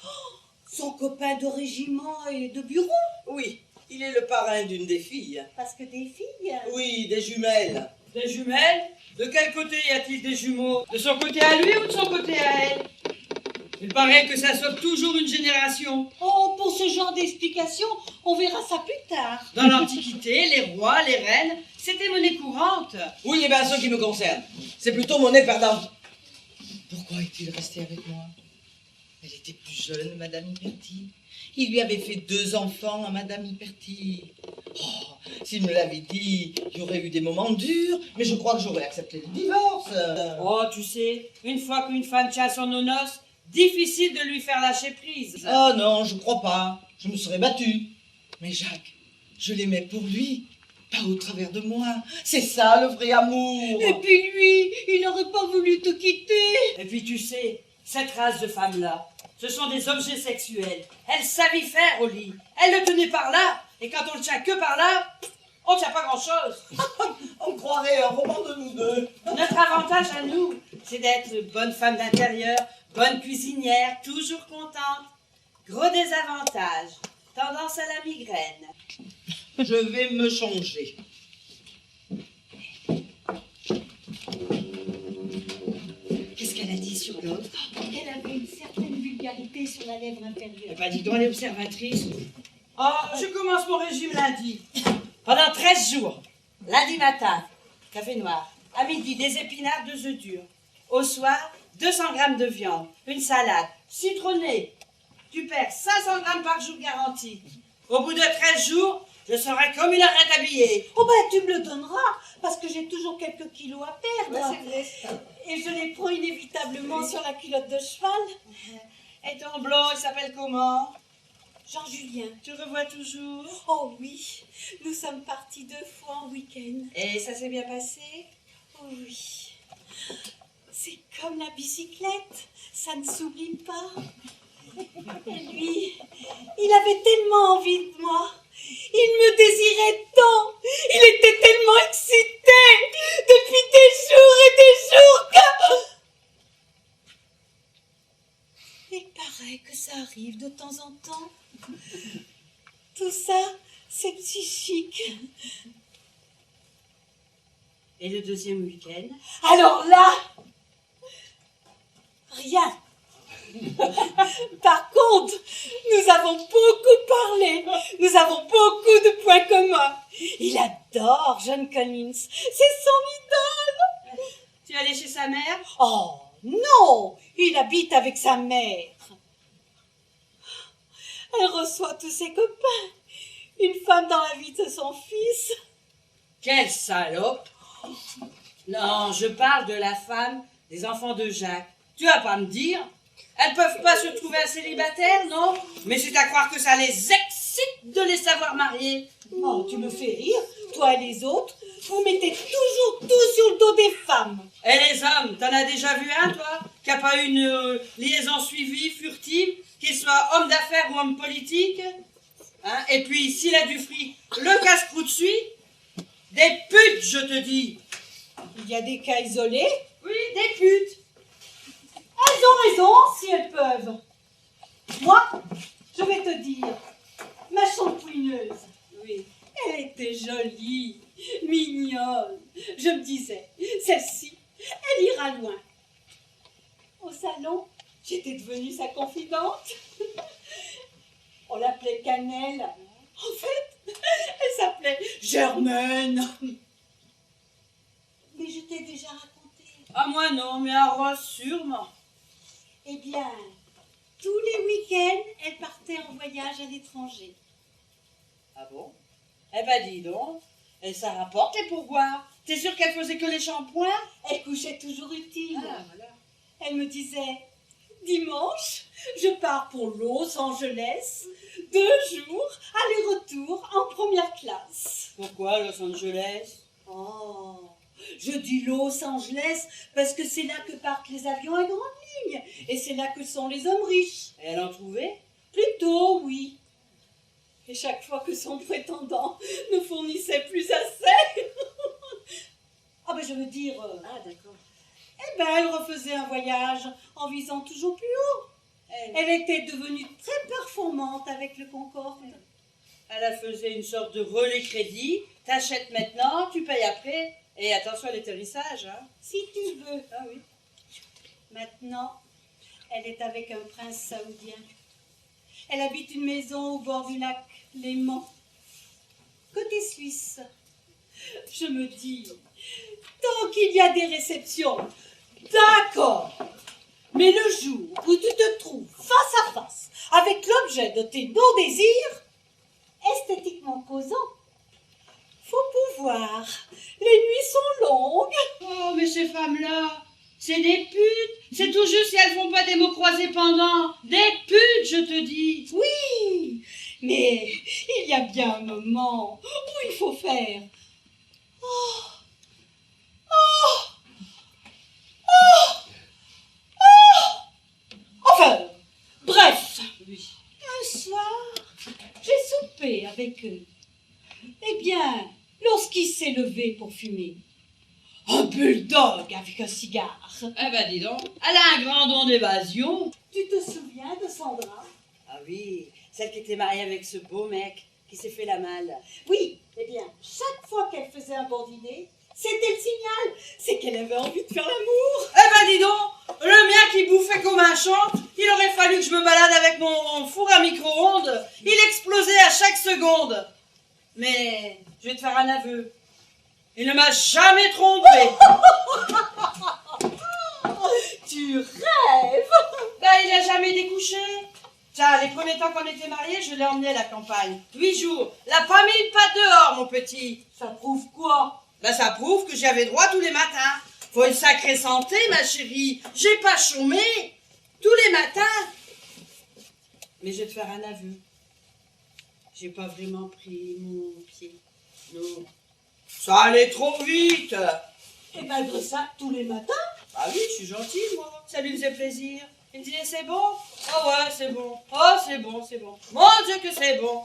Oh, son copain de régiment et de bureau? Oui, il est le parrain d'une des filles. Parce que des filles? Oui, des jumelles. Des jumelles? De quel côté y a-t-il des jumeaux? De son côté à lui ou de son côté à elle? Il paraît que ça sauve toujours une génération. Oh, pour ce genre d'explication, on verra ça plus tard. Dans l'Antiquité, les rois, les reines, c'était monnaie courante. Oui, eh bien, ce qui me concerne. C'est plutôt monnaie perdante. Pourquoi est-il resté avec moi? Elle était plus jeune, Madame Hyperti. Il lui avait fait 2 enfants à Madame Hyperti. Oh, s'il me l'avait dit, il y aurait eu des moments durs, mais je crois que j'aurais accepté le divorce. Oh, tu sais, une fois qu'une femme tient son aux noces, difficile de lui faire lâcher prise. Oh non, je crois pas. Je me serais battue. Mais Jacques, je l'aimais pour lui, pas au travers de moi. C'est ça le vrai amour. Et puis lui, il n'aurait pas voulu te quitter. Et puis tu sais, cette race de femmes-là, ce sont des objets sexuels. Elles savent y faire au lit. Elles le tenaient par là, et quand on le tient que par là, on ne tient pas grand-chose. On croirait un roman de nous deux. Notre avantage à nous, c'est d'être bonne femme d'intérieur, bonne cuisinière, toujours contente. Gros désavantage, tendance à la migraine. Je vais me changer. Qu'est-ce qu'elle a dit sur l'autre? Elle avait une certaine vulgarité sur la lèvre Eh inférieure. ben, dis donc, elle est observatrice. Oh, je commence mon régime lundi. Pendant 13 jours. Lundi matin, café noir. À midi, des épinards, 2 œufs durs. Au soir, 200 grammes de viande, une salade, citronnée. Tu perds 500 grammes par jour garantie. Au bout de 13 jours, je serai comme une arête habillée. Oh ben tu me le donneras, parce que j'ai toujours quelques kilos à perdre. vrai. Et je les prends inévitablement sur la culotte de cheval. Et ton blond, il s'appelle comment? Jean-Julien. Tu le revois toujours? Oh oui, nous sommes partis 2 fois en week-end. Et ça s'est bien passé? Oh oui. C'est comme la bicyclette, ça ne s'oublie pas. Et lui, il avait tellement envie de moi. Il me désirait tant. Il était tellement excité depuis des jours et des jours que... Il paraît que ça arrive de temps en temps. Tout ça, c'est psychique. Et le deuxième week-end? Alors là, rien. Par contre, nous avons beaucoup parlé, nous avons beaucoup de points communs. Il adore John Collins, c'est son idole. Tu es allé chez sa mère? Oh non, il habite avec sa mère. Elle reçoit tous ses copains, une femme dans la vie de son fils. Quelle salope! Non, je parle de la femme des enfants de Jacques. Tu vas pas me dire? Elles peuvent pas se trouver un célibataire, non? Mais c'est à croire que ça les excite de les savoir mariés. Oh, tu me fais rire, toi et les autres, vous mettez toujours tout sur le dos des femmes. Et les hommes, t'en as déjà vu un, toi? Qui a pas eu une liaison suivie, furtive, qu'il soit homme d'affaires ou homme politique? Hein? Et puis, s'il a du fric, le casse-croûte suit. Des putes, je te dis. Il y a des cas isolés. Oui, des putes. Elles ont raison si elles peuvent. Moi, je vais te dire, ma shampouineuse, Oui. elle était jolie, mignonne. Je me disais, celle-ci, elle ira loin. Au salon, j'étais devenue sa confidente. On l'appelait Cannelle. En fait, elle s'appelait Germaine. Mais je t'ai déjà raconté. Ah, moi non, mais à Rose, sûrement. Eh bien, tous les week-ends, elle partait en voyage à l'étranger. Ah bon? Eh ben, dis donc. Et ça rapporte les pourboires. T'es sûre qu'elle faisait que les shampoings? Elle couchait toujours utile. Ah, voilà. Elle me disait, dimanche, je pars pour Los Angeles, 2 jours, aller-retour en première classe. Pourquoi Los Angeles? Oh, je dis Los Angeles parce que c'est là que partent les avions à grande ligne et c'est là que sont les hommes riches. Et elle en trouvait? Plutôt, oui. Et chaque fois que son prétendant ne fournissait plus assez, ah ben je veux dire, Ah, d'accord. eh ben elle refaisait un voyage en visant toujours plus haut. Elle était devenue très performante avec le Concorde. Elle faisait une sorte de relais crédit. T'achètes maintenant, tu payes après. Et attention à l'atterrissage, hein. Si tu veux. Ah oui. Maintenant, elle est avec un prince saoudien. Elle habite une maison au bord du lac Léman, côté suisse. Je me dis, tant qu'il y a des réceptions, d'accord. Mais le jour où tu te trouves face à face avec l'objet de tes beaux désirs, esthétiquement causant, faut pouvoir. Les nuits sont longues. Oh, mais ces femmes-là, c'est des putes. C'est tout juste si elles font pas des mots croisés pendant. Des putes, je te dis. Oui, mais il y a bien un moment où il faut faire. Oh, oh, oh, oh. Enfin, bref, Oui. un soir, j'ai soupé avec eux. Eh bien, lorsqu'il s'est levé pour fumer, un bulldog avec un cigare. Eh ben, dis donc. Elle a un grand don d'évasion. Tu te souviens de Sandra? Ah oui, celle qui était mariée avec ce beau mec qui s'est fait la malle. Oui, eh bien, chaque fois qu'elle faisait un bon dîner, c'était le signal. C'est qu'elle avait envie de faire l'amour. Eh ben, dis donc, le mien qui bouffait comme un champ, il aurait fallu que je me balade avec mon four à micro-ondes. Il explosait à chaque seconde. Mais je vais te faire un aveu. Il ne m'a jamais trompé. Tu rêves. Ben, il n'a jamais découché. Tiens, les premiers temps qu'on était mariés, je l'ai emmené à la campagne. 8 jours. L'a pas mis le pas dehors, mon petit. Ça prouve quoi? Ben, ça prouve que j'y avais droit tous les matins. Faut une sacrée santé, ma chérie. J'ai pas chômé. Tous les matins. Mais je vais te faire un aveu. J'ai pas vraiment pris mon pied. Non. Ça allait trop vite. Et malgré ça, tous les matins? Ah oui, je suis gentille, moi. Ça lui faisait plaisir. Il me disait, c'est bon? Oh ouais, c'est bon. Oh, c'est bon, c'est bon. Mon Dieu que c'est bon.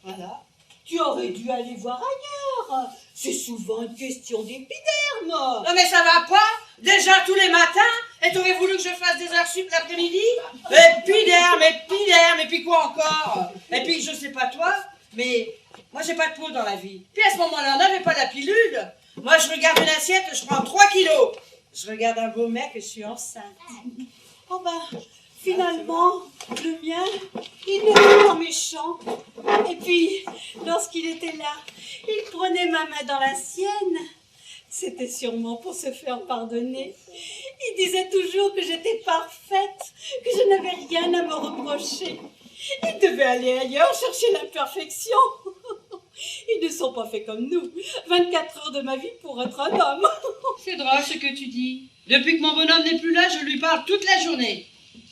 Voilà. Tu aurais dû aller voir ailleurs. C'est souvent une question d'épiderme. Non mais ça va pas? Déjà tous les matins? Et t'aurais voulu que je fasse des heures sup l'après-midi? Épiderme, et puis quoi encore? Et puis je sais pas toi, mais moi j'ai pas de peau dans la vie. Puis à ce moment-là, on n'avait pas la pilule. Moi je regarde une assiette, je prends 3 kilos. Je regarde un beau mec et je suis enceinte. Oh ben, finalement, le mien, il n'était pas méchant. Et puis, lorsqu'il était là, il prenait ma main dans la sienne. C'était sûrement pour se faire pardonner. Il disait toujours que j'étais parfaite, que je n'avais rien à me reprocher. Il devait aller ailleurs chercher l'imperfection. Ils ne sont pas faits comme nous. 24 heures de ma vie pour être un homme. C'est drôle ce que tu dis. Depuis que mon bonhomme n'est plus là, je lui parle toute la journée.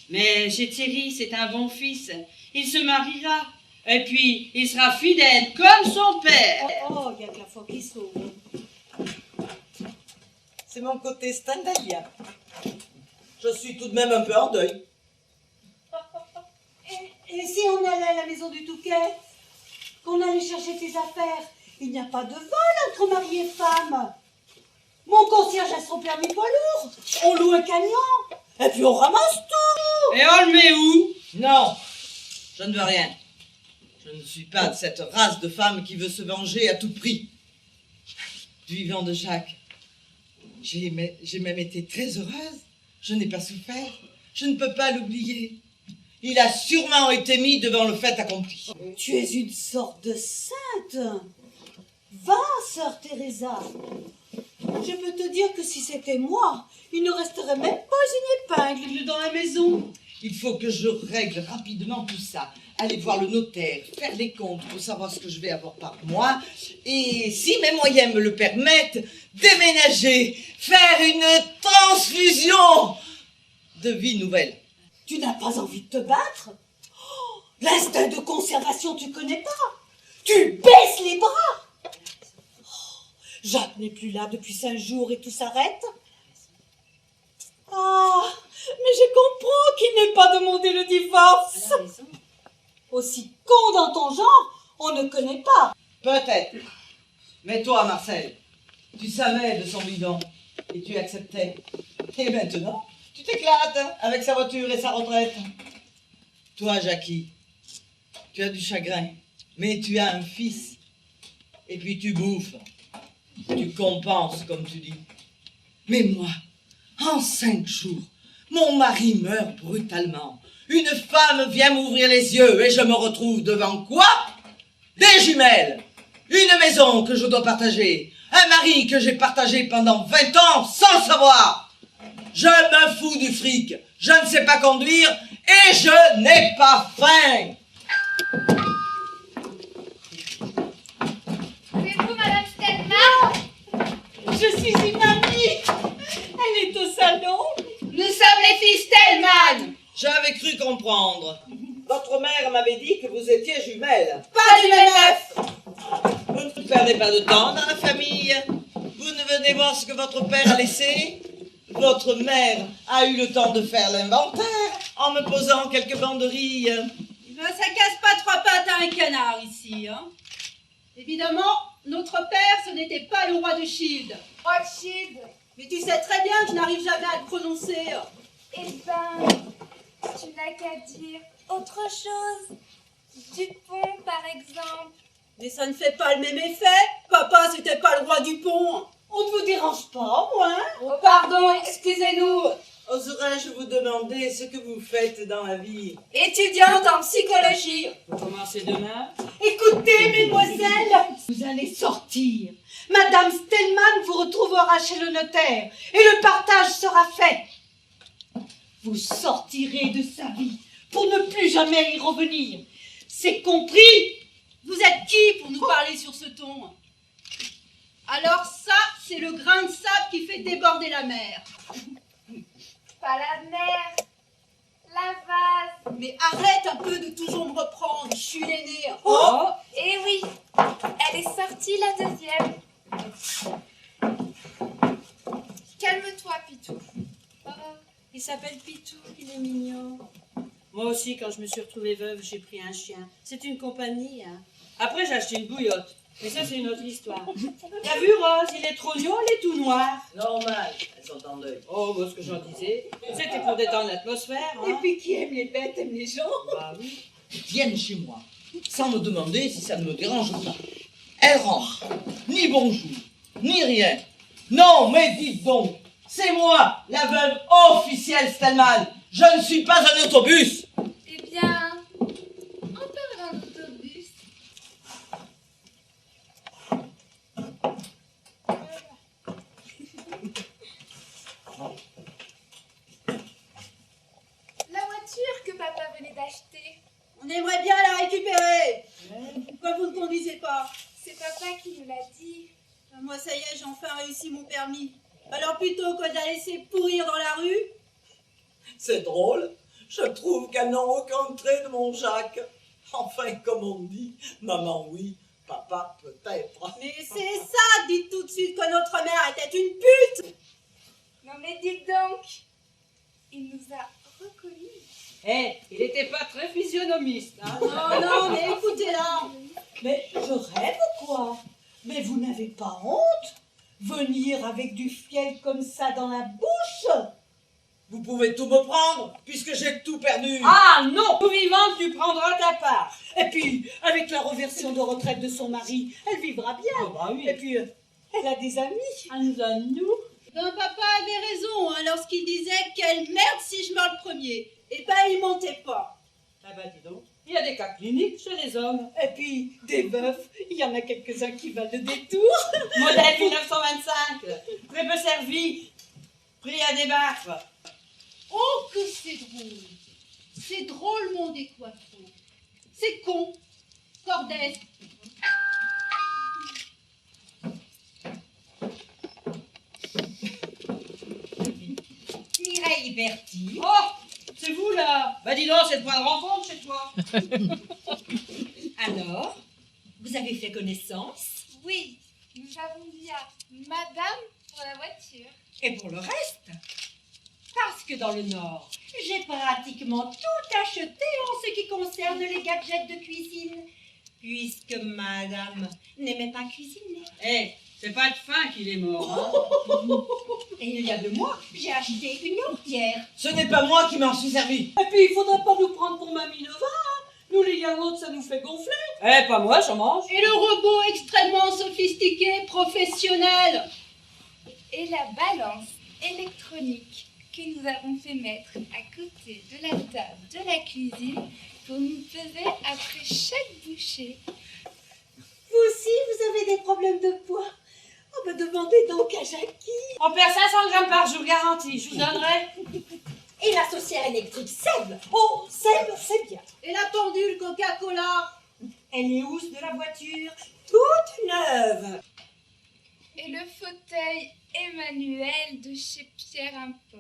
Mais j'ai Thierry, c'est un bon fils. Il se mariera. Et puis, il sera fidèle comme son père. Oh, il y a que la foi qui sauve. C'est mon côté stendhalien. Je suis tout de même un peu en deuil. Et si on allait à la maison du Touquet? qu'on allait chercher tes affaires. Il n'y a pas de vol entre mari et femme. Mon concierge a son permis poids lourd. On loue un camion. Et puis on ramasse tout. Et on le met où? Non, je ne veux rien. Je ne suis pas de cette race de femmes qui veut se venger à tout prix. Du vivant de Jacques, j'ai même été très heureuse. Je n'ai pas souffert. Je ne peux pas l'oublier. Il a sûrement été mis devant le fait accompli. Tu es une sorte de sainte. Va, sœur Teresa. Je peux te dire que si c'était moi, il ne resterait même pas une épingle dans la maison. Il faut que je règle rapidement tout ça. Aller voir le notaire, faire les comptes pour savoir ce que je vais avoir par mois. Et si mes moyens me le permettent, déménager, faire une transfusion de vie nouvelle. Tu n'as pas envie de te battre? Oh, l'instinct de conservation, tu connais pas. Tu baisses les bras. Oh, Jacques n'est plus là depuis 5 jours et tout s'arrête. Ah, mais je comprends qu'il n'ait pas demandé le divorce. Elle a raison. Aussi con dans ton genre, on ne connaît pas. Peut-être. Mais toi, Marcel, tu savais de son bidon et tu acceptais. Et maintenant, tu t'éclates avec sa voiture et sa retraite. Toi, Jackie, tu as du chagrin, mais tu as un fils. Et puis tu bouffes. Tu compenses, comme tu dis. Mais moi, en 5 jours, mon mari meurt brutalement. Une femme vient m'ouvrir les yeux et je me retrouve devant quoi? Des jumelles. Une maison que je dois partager. Un mari que j'ai partagé pendant 20 ans sans le savoir. Je me fous du fric. Je ne sais pas conduire et je n'ai pas faim. C'est vous, Madame Stellman? Je suis une amie. Elle est au salon. Nous sommes les filles Stellman. J'avais cru comprendre. Votre mère m'avait dit que vous étiez jumelles. Pas du même œuf. Vous ne perdez pas de temps dans la famille. Vous ne venez voir ce que votre père a laissé. Votre mère a eu le temps de faire l'inventaire en me posant quelques banderilles. Ben, ça casse pas 3 pattes à un canard ici, hein. Évidemment, notre père, ce n'était pas le roi de Shield. Rothschild. Mais tu sais très bien que je n'arrive jamais à le prononcer. Eh ben, tu n'as qu'à dire autre chose. Dupont, par exemple. Mais ça ne fait pas le même effet. Papa, c'était pas le roi du pont. On ne vous dérange pas, moi, hein? Oh, pardon, excusez-nous. Oserais-je vous demander ce que vous faites dans la vie? Étudiante en psychologie. Faut commencer demain. Écoutez, mesdemoiselles, vous allez sortir. Madame Stellman vous retrouvera chez le notaire et le partage sera fait. Vous sortirez de sa vie pour ne plus jamais y revenir. C'est compris? Vous êtes qui pour nous parler sur ce ton? Alors ça, c'est le grain de sable qui fait déborder la mer. Pas la mer. La vase. Mais arrête un peu de toujours me reprendre, je suis l'aînée. Oh, Eh oui, elle est sortie la deuxième. Calme-toi, Pitou. Il s'appelle Pitou, il est mignon. Moi aussi, quand je me suis retrouvée veuve, j'ai pris un chien. C'est une compagnie, hein. après j'ai acheté une bouillotte. Mais ça c'est une autre histoire. T'as vu Rose, il est trop gnon, il est tout noir. Normal, elles sont en deuil. Oh, moi ce que j'en disais, c'était pour détendre l'atmosphère. Et Hein. puis qui aime les bêtes aime les gens. Bah oui. Viennent chez moi, sans me demander si ça ne me dérange pas. Elles rentrent, ni bonjour, ni rien. Non, mais dites donc, c'est moi, la veuve officielle Stellman. Je ne suis pas un autobus. Eh bien, en parlant d'autobus. La voiture que papa venait d'acheter, On aimerait bien la récupérer. Pourquoi vous ne conduisez pas? c'est papa qui nous l'a dit. Moi, ça y est, j'ai enfin réussi mon permis. Alors plutôt que de la laisser pourrir dans la rue, C'est drôle, je trouve qu'elles n'ont aucun trait de mon Jacques. Enfin, comme on dit, maman oui, papa peut-être. mais c'est ça, dites tout de suite que notre mère était une pute. Non mais dites donc, il nous a reconnus. Eh, il était pas très physionomiste. Hein. Non, non, mais écoutez là. Mais je rêve ou quoi? Mais vous n'avez pas honte? Venir avec du fiel comme ça dans la bouche? Vous pouvez tout me prendre, puisque j'ai tout perdu. Ah non, tout vivante, tu prendras ta part. Et puis, avec la reversion de retraite de son mari, elle vivra bien. Ah bah oui. Et puis, elle a des amis. Ah, nous. Ben, papa avait raison hein, lorsqu'il disait quelle merde si je meurs le premier. Et ben, il mentait pas. Ah bah dis donc, il y a des cas cliniques chez les hommes. Et puis, des veufs, il y en a quelques-uns qui valent le détour. Modèle 1925, très peu servi, prêt à débattre. Oh, que c'est drôle. C'est drôlement des Quattro. C'est con. Cordès. Mireille Berti. Oh, c'est vous là. Bah dis donc, c'est le point de rencontre chez toi. Alors, vous avez fait connaissance? Oui, nous avons dit à Madame pour la voiture. Et pour le reste? Parce que dans le Nord, j'ai pratiquement tout acheté en ce qui concerne les gadgets de cuisine, puisque Madame n'aimait pas cuisiner. Eh, c'est pas de faim qu'il est mort. Hein. Et il y a 2 mois, j'ai acheté une yaourtière. Ce n'est pas moi qui m'en suis servi. Et puis, il faudrait pas nous prendre pour Mamie Leva. Nous, les yaourts, ça nous fait gonfler. Eh, pas moi, j'en mange. Et le robot extrêmement sophistiqué, professionnel. Et la balance électronique que nous avons fait mettre à côté de la table de la cuisine pour nous peser après chaque bouchée. Vous aussi, vous avez des problèmes de poids. Oh, bah, demandez donc à Jackie. On perd 500 grammes par jour garantie, je vous donnerai. Et la saucière électrique Seb. Oh, Seb, c'est bien. Et la pendule Coca-Cola. Et les housses de la voiture, toutes neuves. Et le fauteuil Emmanuel de chez Pierre Import.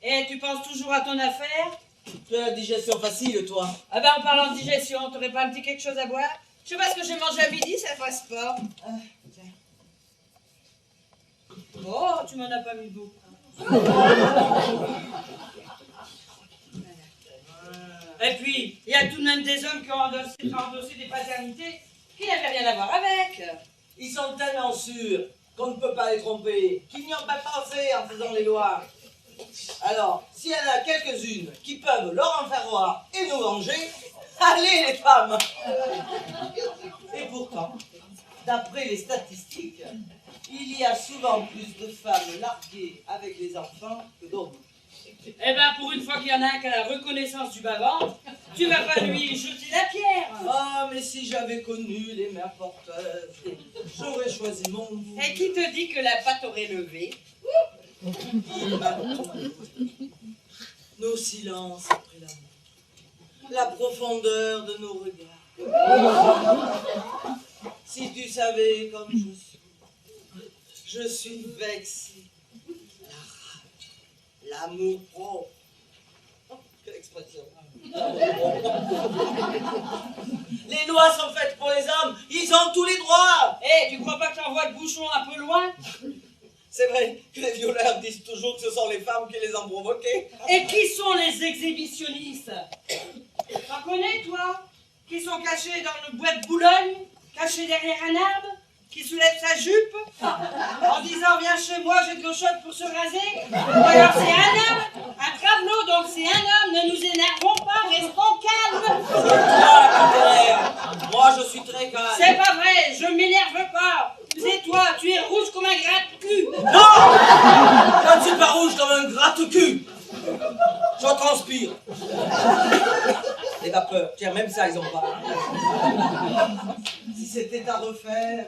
Eh, tu penses toujours à ton affaire? Tu as la digestion facile, toi. Ah ben, en parlant de digestion, t'aurais pas un petit quelque chose à boire? Je sais pas ce que j'ai mangé à midi, ça fasse pas. Oh, tu m'en as pas mis beaucoup. Et puis, il y a tout de même des hommes qui ont endossé des paternités qui n'avaient rien à voir avec. Ils sont tellement sûrs qu'on ne peut pas les tromper, qu'ils n'y ont pas pensé en faisant les lois. Alors, s'il y en a quelques-unes qui peuvent leur en faire voir et nous venger, allez les femmes! Et pourtant, d'après les statistiques, il y a souvent plus de femmes larguées avec les enfants que d'hommes. Eh ben, pour une fois qu'il y en a un qui a la reconnaissance du bas-ventre, tu vas pas lui jeter la pierre. Ah, mais si j'avais connu les mères porteuses, j'aurais choisi mon goût. Et qui te dit que la patte aurait levé? Nos silences après l'amour, la profondeur de nos regards. Si tu savais comme je suis vexé. La rage, l'amour propre. Oh, quelle expression. Les lois sont faites pour les hommes, ils ont tous les droits. Eh, tu crois pas que t'envoies le bouchon un peu loin? C'est vrai que les violeurs disent toujours que ce sont les femmes qui les ont provoqués. Et qui sont les exhibitionnistes? T'en connais, toi? Qui sont cachés dans le bois de Boulogne, cachés derrière un arbre, qui soulève sa jupe, en disant viens chez moi, j'ai de l'eau chaude pour se raser. Ou alors c'est un homme, un travelot, donc c'est un homme, ne nous énervons pas, restons calmes. Toi, la contraire. Moi, je suis très calme. C'est pas vrai, Arrête, je m'énerve pas. C'est toi, tu es rouge comme un gratte-cul. Non! Je ne suis pas rouge comme un gratte-cul. J'en transpire. Les vapeurs, tiens, même ça, ils ont pas. Si c'était à refaire,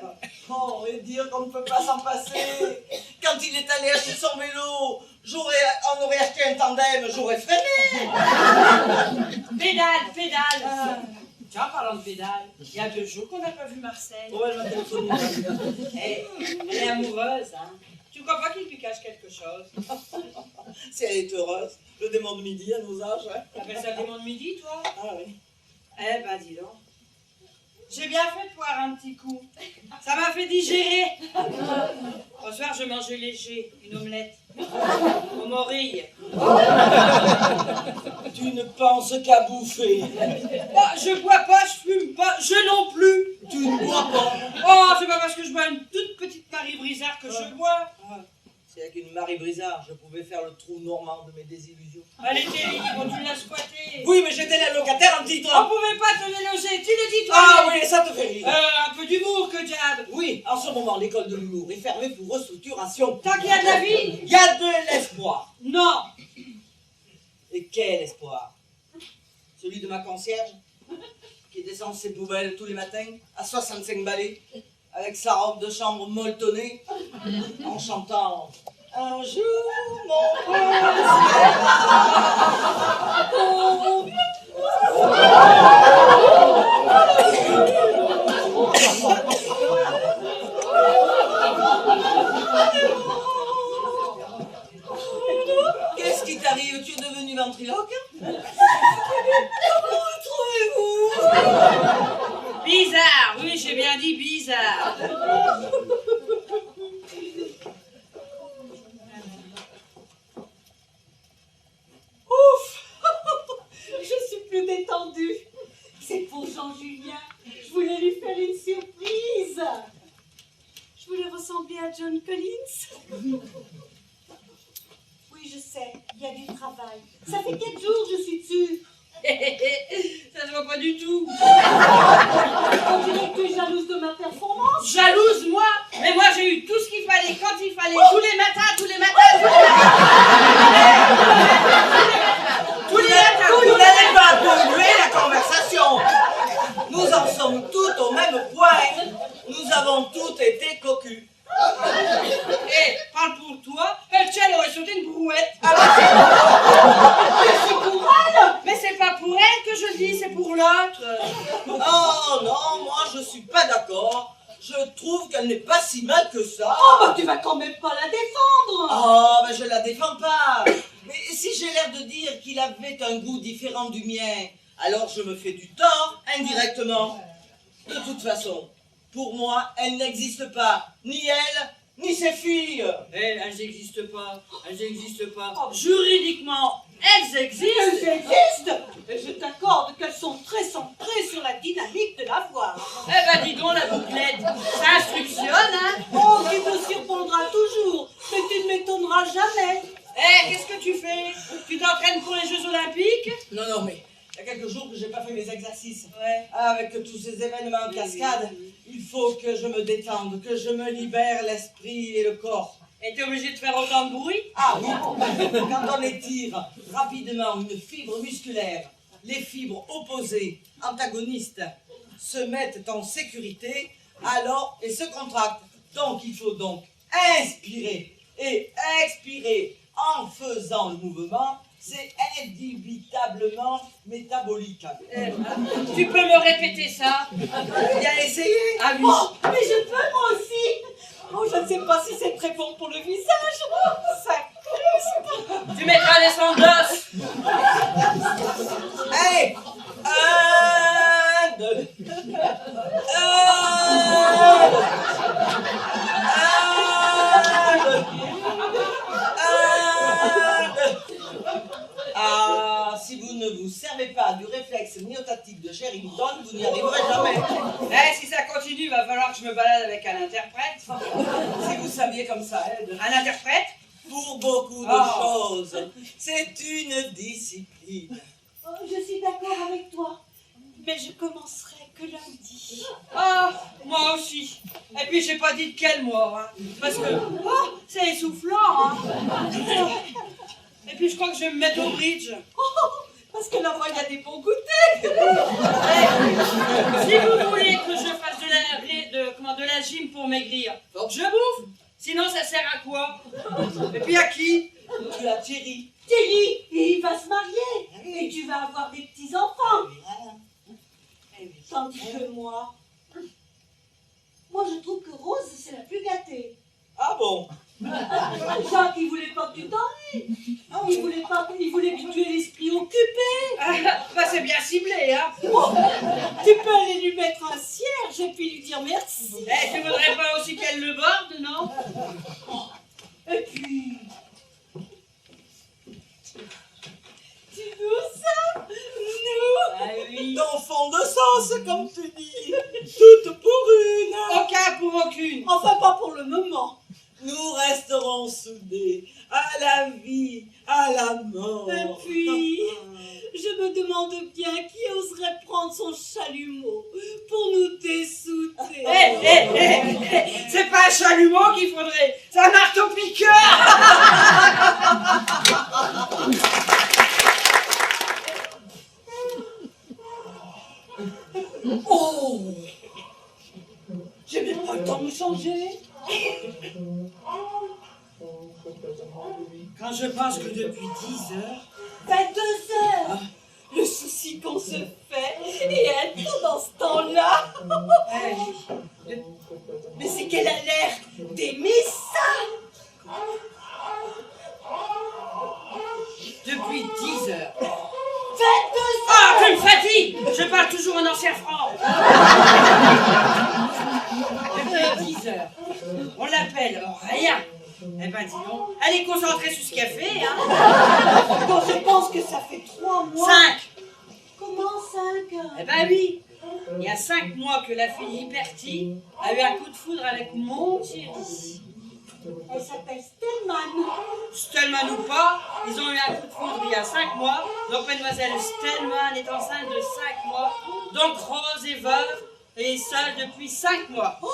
oh, et dire qu'on ne peut pas s'en passer. Quand il est allé acheter son vélo, on aurait acheté un tandem, j'aurais freiné. Pédale. Tiens, parlant de pédale, il y a 2 jours qu'on n'a pas vu Marcel. Oh, elle m'a téléphoné. Elle est amoureuse, hein. Tu crois pas qu'il lui cache quelque chose? Si elle est heureuse, le démon de midi à nos âges. Hein. T'appelles ça le démon de midi, toi? Ah oui. Eh ben, dis donc. J'ai bien fait de boire un petit coup. Ça m'a fait digérer. Au soir, je mangeais léger, une omelette. Aux morilles. Tu ne penses qu'à bouffer. Oh, je bois pas, je fume pas, je non plus. Tu ne bois pas. Oh, c'est pas parce que je bois une toute petite Marie Brizard que je bois. C'est avec une Marie Brizard, je pouvais faire le trou normand de mes désillusions. Elle était libre, tu l'as squattée. Oui, mais j'étais la locataire en titre. On pouvait pas te déloger, tu le dis toi. Ah oui, ça te fait rire. Un peu d'humour, que diable. Oui, en ce moment, l'école de l'humour est fermée pour restructuration. Tant qu'il y a de la vie. Il y a de l'espoir. Non. Et quel espoir? Celui de ma concierge, qui descend ses poubelles tous les matins, à 65 balais, avec sa robe de chambre molletonnée, en chantant « Un jour, mon Qu'est-ce qui t'arrive? Tu es devenu ventriloque? Comment le trouvez-vous? Bizarre, oui, j'ai bien dit bizarre. Ouf. Je suis plus détendue. C'est pour Jean-Julien. Je voulais lui faire une surprise. Je voulais ressembler à John Collins. Oui, je sais, il y a du travail. Ça fait 4 jours que je suis dessus. Ça se voit pas du tout. On dirait que tu es jalouse de ma performance. Jalouse, moi. Mais moi, j'ai eu tout ce qu'il fallait, quand il fallait, tous les matins. Vous n'allez pas polluer la conversation. Nous en sommes toutes au même point. Nous avons toutes été cocus. Eh, parle pour toi. Tiens, elle aurait sauté une brouette. Mais c'est pas pour elle que je le dis, c'est pour l'autre. Oh non, moi je suis pas d'accord. Je trouve qu'elle n'est pas si mal que ça. Oh, bah tu vas quand même pas la défendre. Oh, ben je la défends pas. Mais si j'ai l'air de dire qu'il avait un goût différent du mien, alors je me fais du tort indirectement. De toute façon, pour moi, elle n'existe pas. Ni elle, ni ses filles. Elles n'existent pas. Elles n'existent pas. Juridiquement, elles existent. Elles existent. Et je t'accorde qu'elles sont très centrées sur la dynamique de la voix. Eh ben, dis donc, la bouclette. Ça instructionne, hein. Oh, tu me surprendras toujours, mais tu ne m'étonneras jamais. Eh, qu'est-ce que tu fais? Tu t'entraînes pour les Jeux Olympiques? Non, mais il y a quelques jours que j'ai pas fait mes exercices. Ouais. Avec tous ces événements en cascade, il faut que je me détende, que je me libère l'esprit et le corps. Et t'es obligé de faire autant de bruit? Ah oui, quand on étire rapidement une fibre musculaire, les fibres opposées, antagonistes, se mettent en sécurité, alors, et se contractent. Donc, il faut donc inspirer et expirer en faisant le mouvement. C'est indubitablement métabolique. Tu peux me répéter ça? Bien essayé. Ah oui. Oh, mais je peux moi aussi. Oh, je ne sais pas si c'est très bon pour le visage. Ça crispe. Tu mettras des sandos. Allez, 1, 2. 1, 2. Ah, si vous ne vous servez pas du réflexe myotatique de Sherrington, vous n'y arriverez jamais. Eh, si ça continue, il va falloir que je me balade avec un interprète. Si vous saviez comme ça aide. Un interprète? Pour beaucoup de Oh. choses, c'est une discipline. Oh, je suis d'accord avec toi. Mais je commencerai que lundi. Ah, moi aussi. Et puis j'ai pas dit de quel mois, hein, parce que c'est essoufflant. Hein. Et puis je crois que je vais me mettre au bridge. Parce que là-bas, il y a des bons goûters. Si vous voulez que je fasse de la gym pour maigrir, faut que je bouffe. Sinon ça sert à quoi? Et puis à qui? Tu as Thierry. Thierry, il va se marier. Et tu vas avoir des petits-enfants. Tandis que moi je trouve que Rose, c'est la plus gâtée. Ah bon? Jacques, il voulait pas que tu t'ennuies. Il voulait que tu aies l'esprit occupé. Bah c'est bien ciblé, hein. Oh, tu peux aller lui mettre un cierge et puis lui dire merci. Eh, tu voudrais pas aussi qu'elle le borde, non? Et puis... Tu nous ça? Nous? Ah oui. D'enfants de sens, comme tu dis. Toutes pour une. Aucun pour aucune. Enfin, pas pour le moment. Nous resterons soudés à la vie, à la mort. Et puis, je me demande bien qui oserait prendre son chalumeau pour nous dessouder. C'est pas un chalumeau qu'il faudrait, c'est un marteau-piqueur. Oh! J'ai même pas le temps de me changer. Quand je pense que depuis 10 heures... 22 heures! Le souci qu'on se fait, et elle dans ce temps-là. Mais c'est qu'elle a l'air d'aimer ça! Depuis 10 heures... 22 heures! Ah, tu me fatigues! Je parle toujours en ancien franc. Depuis 10 heures, on l'appelle rien. Eh ben dis donc, elle est concentrée sur ce qu'elle fait, hein. Quand je pense que ça fait 3 mois... 5. Comment 5? Eh ben oui, il y a 5 mois que la fille Hypertie a eu un coup de foudre avec mon Thierry. Elle s'appelle Stellman. Stellman ou pas, ils ont eu un coup de foudre il y a 5 mois. Donc mademoiselle Stellman est enceinte de 5 mois. Donc Rose est veuve et seule depuis 5 mois. Oh!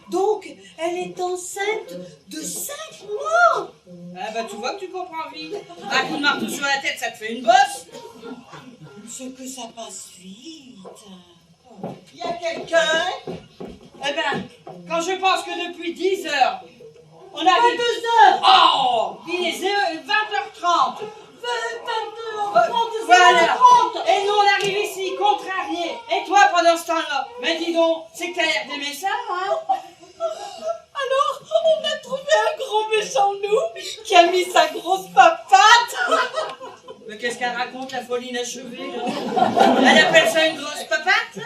Donc, elle est enceinte de 5 mois! Ah bah tu vois que tu comprends vite. Un coup de marteau sur la tête, ça te fait une bosse. Ce que ça passe vite. Il y a quelqu'un? Eh ben, quand je pense que depuis 10 heures, on a 22 heures! Oh! Il est 20h30. 22h30, Voilà. 22h30! Et nous on arrive ici, contrariés. Et toi pendant ce temps-là, mais dis donc, c'est que t'as l'air d'aimer ça, hein? Alors, on a trouvé un gros méchant loup qui a mis sa grosse papate. Mais qu'est-ce qu'elle raconte, la folie inachevée, là? Elle appelle ça une grosse papate?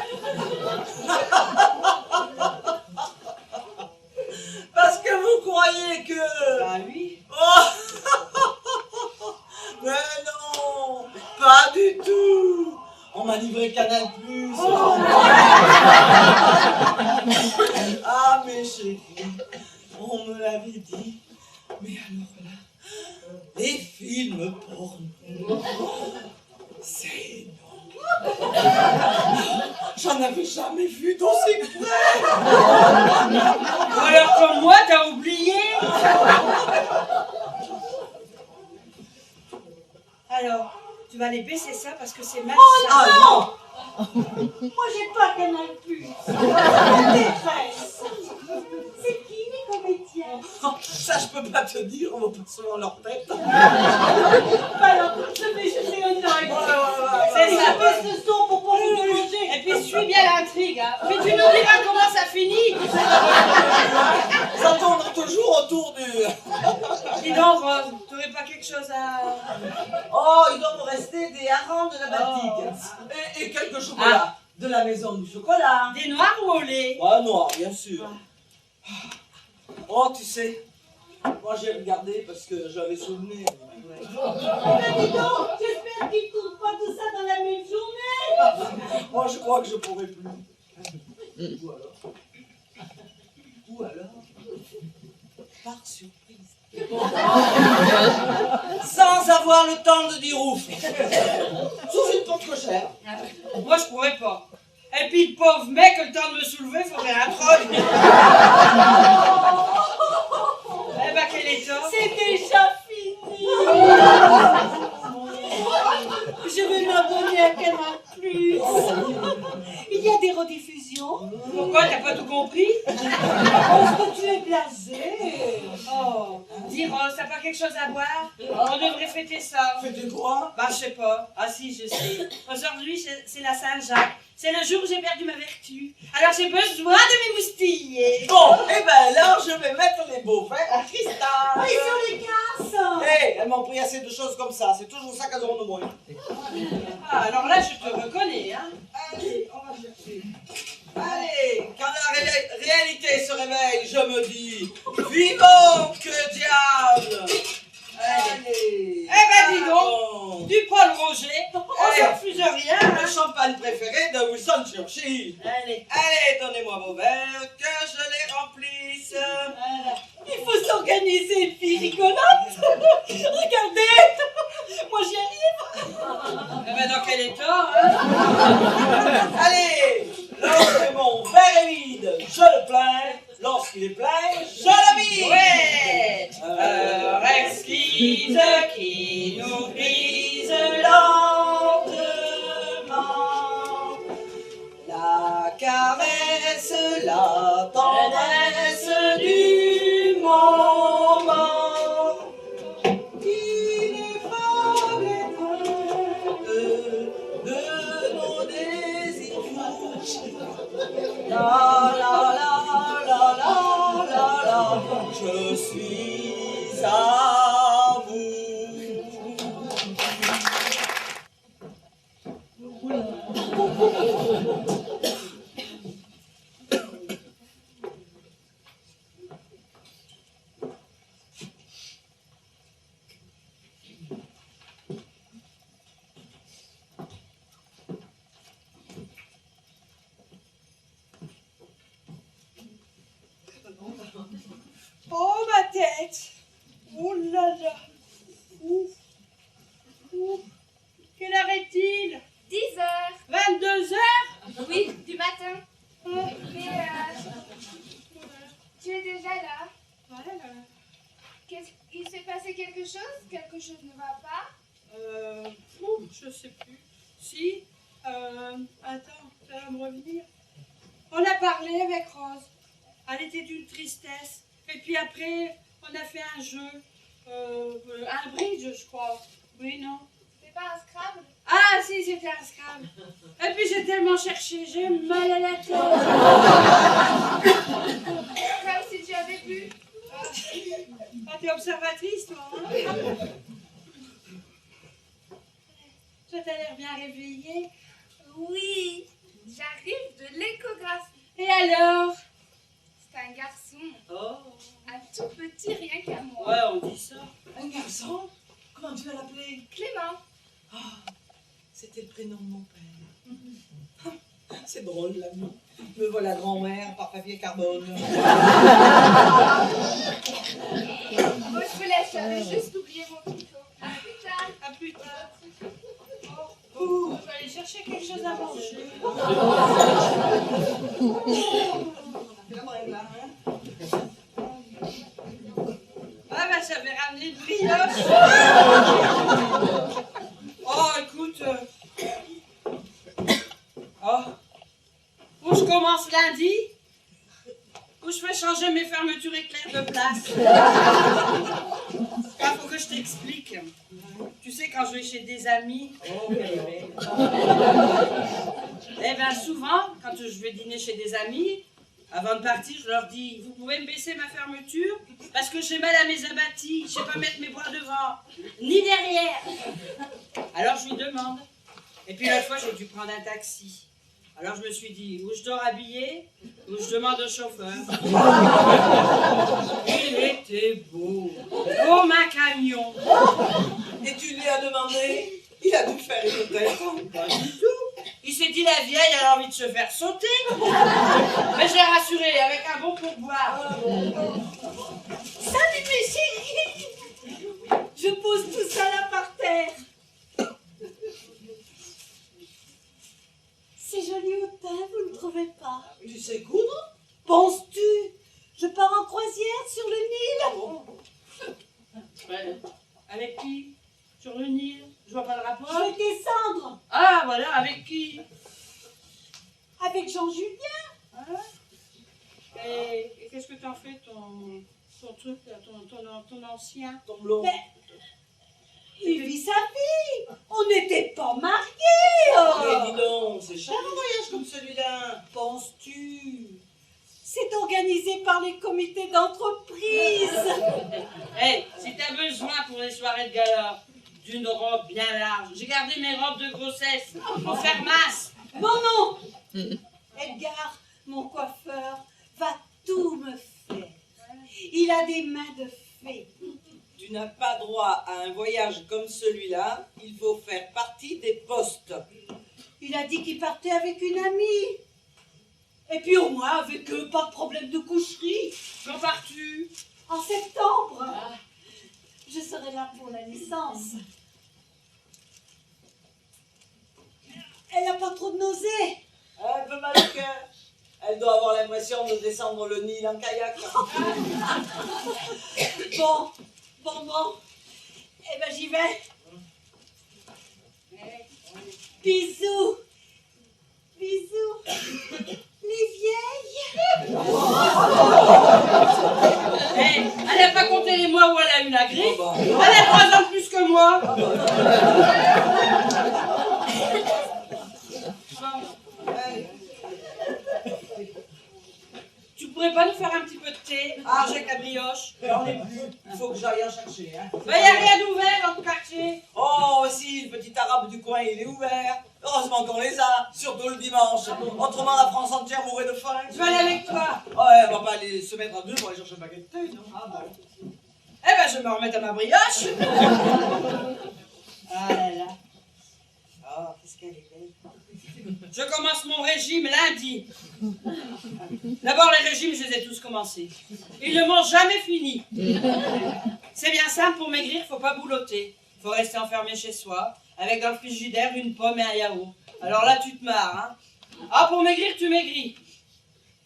Parce que vous croyez que... Bah oui. Oh. Mais non, pas du tout. On m'a livré Canal+. Ah, mes chéris, on me l'avait dit. Mais alors là, les films porno, c'est non. J'en avais jamais vu d'aussi près. Ou alors comme moi, t'as oublié? Alors, tu vas aller baisser ça parce que c'est mal. Ah non. Moi, j'ai pas Canal+. Détresse. C'est qui les comédiens? Ça, je peux pas te dire, on va pas se voir leur tête. Alors, je vais jeter un œil. C'est ça. Baisse le son pour pas vous déranger. Et puis suis bien l'intrigue, hein. Mais tu nous diras comment ça finit. Ça tourne toujours autour du... Dis donc, Rose, t'aurais pas quelque chose à... Oh, il doit me rester des harengs de la Baltique. Et quelques chocolats. De la maison du chocolat. Des noirs ou au lait? Ah, noir, bien sûr. Oh, tu sais, moi j'ai regardé parce que j'avais souvenir. Mais dis donc, j'espère qu'ils ne tournent pas tout ça dans la même journée. Moi je crois que je pourrais plus. Ou alors, par surprise. Sans avoir le temps de dire ouf. Sous une tout autre cher. Moi, je pourrais pas. Et puis, le pauvre mec, le temps de me soulever, faudrait un troll. Eh ben, quel état? C'est déjà fini. Je vais m'abonner à Canal+. Il y a des rediffusions. Pourquoi, t'as pas tout compris? Parce que tu es blasé. Oh, dis Rose, t'as pas quelque chose à boire? On devrait fêter ça. Faites quoi? Bah, je sais pas. Ah si, je sais. Aujourd'hui, c'est la Saint-Jacques. C'est le jour où j'ai perdu ma vertu. Alors j'ai besoin de m'émoustiller. Bon, eh ben là, je vais mettre les beaux verres à cristal. Et sur les casses. Hé, elles m'ont pris assez de choses comme ça. C'est toujours ça qu'elles auront de moins. Ah, alors là, je te reconnais, hein. Allez, on va chercher. Allez, quand la réalité se réveille, je me dis, vivons que diable. Allez. Eh ben, dis donc, donc. du Paul Roger, on Eh. ne refuse rien, hein. Le champagne préféré de Wilson Churchill. Allez, Allez, donnez-moi vos verres, que je les remplisse. voilà. Il faut s'organiser, fille rigolote. Regardez. Moi, j'y arrive. Eh ben, dans quel état, hein? Allez, lorsque mon verre est vide, je le plains. Lorsqu'il est plein, je le vide. Ouais. Exquise qui nous brise lentement. La caresse, la tendresse du moment. Ineffable de nos désirs. La la la la la la la. Je suis à vous. Oh, ma tête. Oh là là. Ouf. Ouf. Quelle heure est-il? 10 heures. 22 heures? Oui, du matin. Mais tu es déjà là. Voilà. Il s'est passé quelque chose? Quelque chose ne va pas? Je sais plus. Si, attends, ça va me revenir. On a parlé avec Rose. Elle était d'une tristesse. Et puis après, on a fait un jeu. Un bridge, je crois. Oui, non? C'est pas un Scrabble? Ah, si, c'était un Scrabble. Et puis j'ai tellement cherché, j'ai mal à la tête. Comme si tu avais bu. Ah, t'es observatrice, toi, hein? Toi, t'as l'air bien réveillée. Oui, j'arrive de l'échographie. Et alors? C'est un garçon, Oh. un tout petit rien qu'à moi. Ouais, on dit ça. Un garçon? Comment tu vas l'appeler? Clément. C'était le prénom de mon père. C'est drôle, l'ami. Me voilà grand-mère par papier carbone. Bon, je vous laisse, j'avais juste oublié mon couteau. À plus tard. À plus tard. Oh, je vais aller chercher quelque chose à manger. Ah ben ça avait ramené de brioche. Oh écoute. Oh. Où je commence lundi, où je fais changer mes fermetures éclairs de place. Il faut que je t'explique. Tu sais, quand je vais chez des amis, oh, quelle est belle. Eh bien, souvent, quand je vais dîner chez des amis, avant de partir, je leur dis, vous pouvez me baisser ma fermeture parce que j'ai mal à mes abattis, je sais pas mettre mes bras devant, ni derrière. Alors, je lui demande. Et puis, l'autre fois, j'ai dû prendre un taxi. Alors, je me suis dit, ou je dors habillée, ou je demande au chauffeur. Il était beau, comme un camion. Et tu lui as demandé? Il a dû faire une tête. Pas du tout. Il s'est dit, la vieille, elle a envie de se faire sauter. Mais je l'ai rassuré avec un bon pourboire. Salut mes chéris. Je pose tout ça là par terre. ton ancien. Ton blond. Mais- Il vit sa vie. On n'était pas mariés. Mais dis donc, c'est cher un voyage comme celui-là. Penses-tu? C'est organisé par les comités d'entreprise. Hé, si t'as besoin pour les soirées de gala d'une robe bien large, j'ai gardé mes robes de grossesse pour faire masse. Non. Edgar, mon coiffeur, va tout me faire. Il a des mains de fée. Tu n'as pas droit à un voyage comme celui-là. Il faut faire partie des postes. Il a dit qu'il partait avec une amie. Et puis au moins, avec eux, pas de problème de coucherie. Quand pars-tu? En septembre, je serai là pour la naissance. Elle n'a pas trop de nausées. Un peu mal au cœur. Elle doit avoir l'impression de descendre le Nil en kayak. Bon. Eh ben, j'y vais. Bisous. Les vieilles. Hé, elle n'a pas compté les mois où elle a eu la grippe. Oh bah. Elle a 3 ans de plus que moi. Tu pourrais pas nous faire un petit peu de thé, avec la brioche? J'en ai plus. Il faut que j'aille en chercher. Hein. Bah, y a rien d'ouvert dans le quartier. Oh, si, le petit arabe du coin, il est ouvert. Heureusement qu'on les a, surtout le dimanche. Autrement, la France entière mourrait de faim. Je vais aller avec toi. Ouais, on va pas aller se mettre à deux pour aller chercher un paquet de thé, non? Ah bon. Eh ben, je vais me remettre à ma brioche. Ah là là. Oh, qu'est-ce qu'elle est belle. Je commence mon régime lundi. D'abord, les régimes, je les ai tous commencés. Ils ne m'ont jamais fini. C'est bien simple, pour maigrir, faut pas boulotter. Faut rester enfermé chez soi, avec dans le frigidaire une pomme et un yaourt. Alors là, tu te marres, hein. Ah, pour maigrir, tu maigris.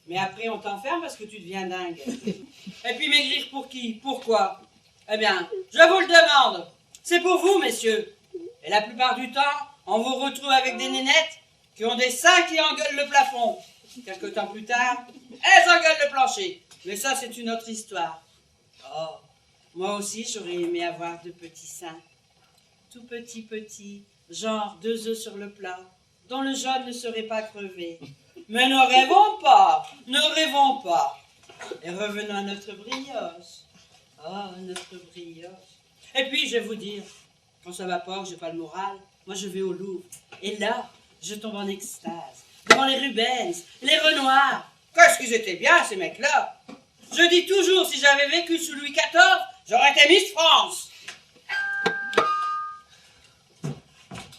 Mais après, on t'enferme parce que tu deviens dingue. Et puis maigrir pour qui? Pourquoi? Eh bien, je vous le demande. C'est pour vous, messieurs. Et la plupart du temps, on vous retrouve avec des nénettes qui ont des seins qui engueulent le plafond. Quelque temps plus tard, elles engueulent le plancher. Mais ça, c'est une autre histoire. Oh, moi aussi, j'aurais aimé avoir de petits seins. Tout petits, genre 2 œufs sur le plat, dont le jaune ne serait pas crevé. Mais ne rêvons pas. Et revenons à notre brioche. Oh, notre brioche. Et puis, je vais vous dire, quand ça va pas, que j'ai pas le moral, moi je vais au Louvre. Et là, je tombe en extase. Devant les Rubens, les Renoir. Qu'est-ce qu'ils étaient bien, ces mecs-là. Je dis toujours, si j'avais vécu sous Louis XIV, j'aurais été Miss France.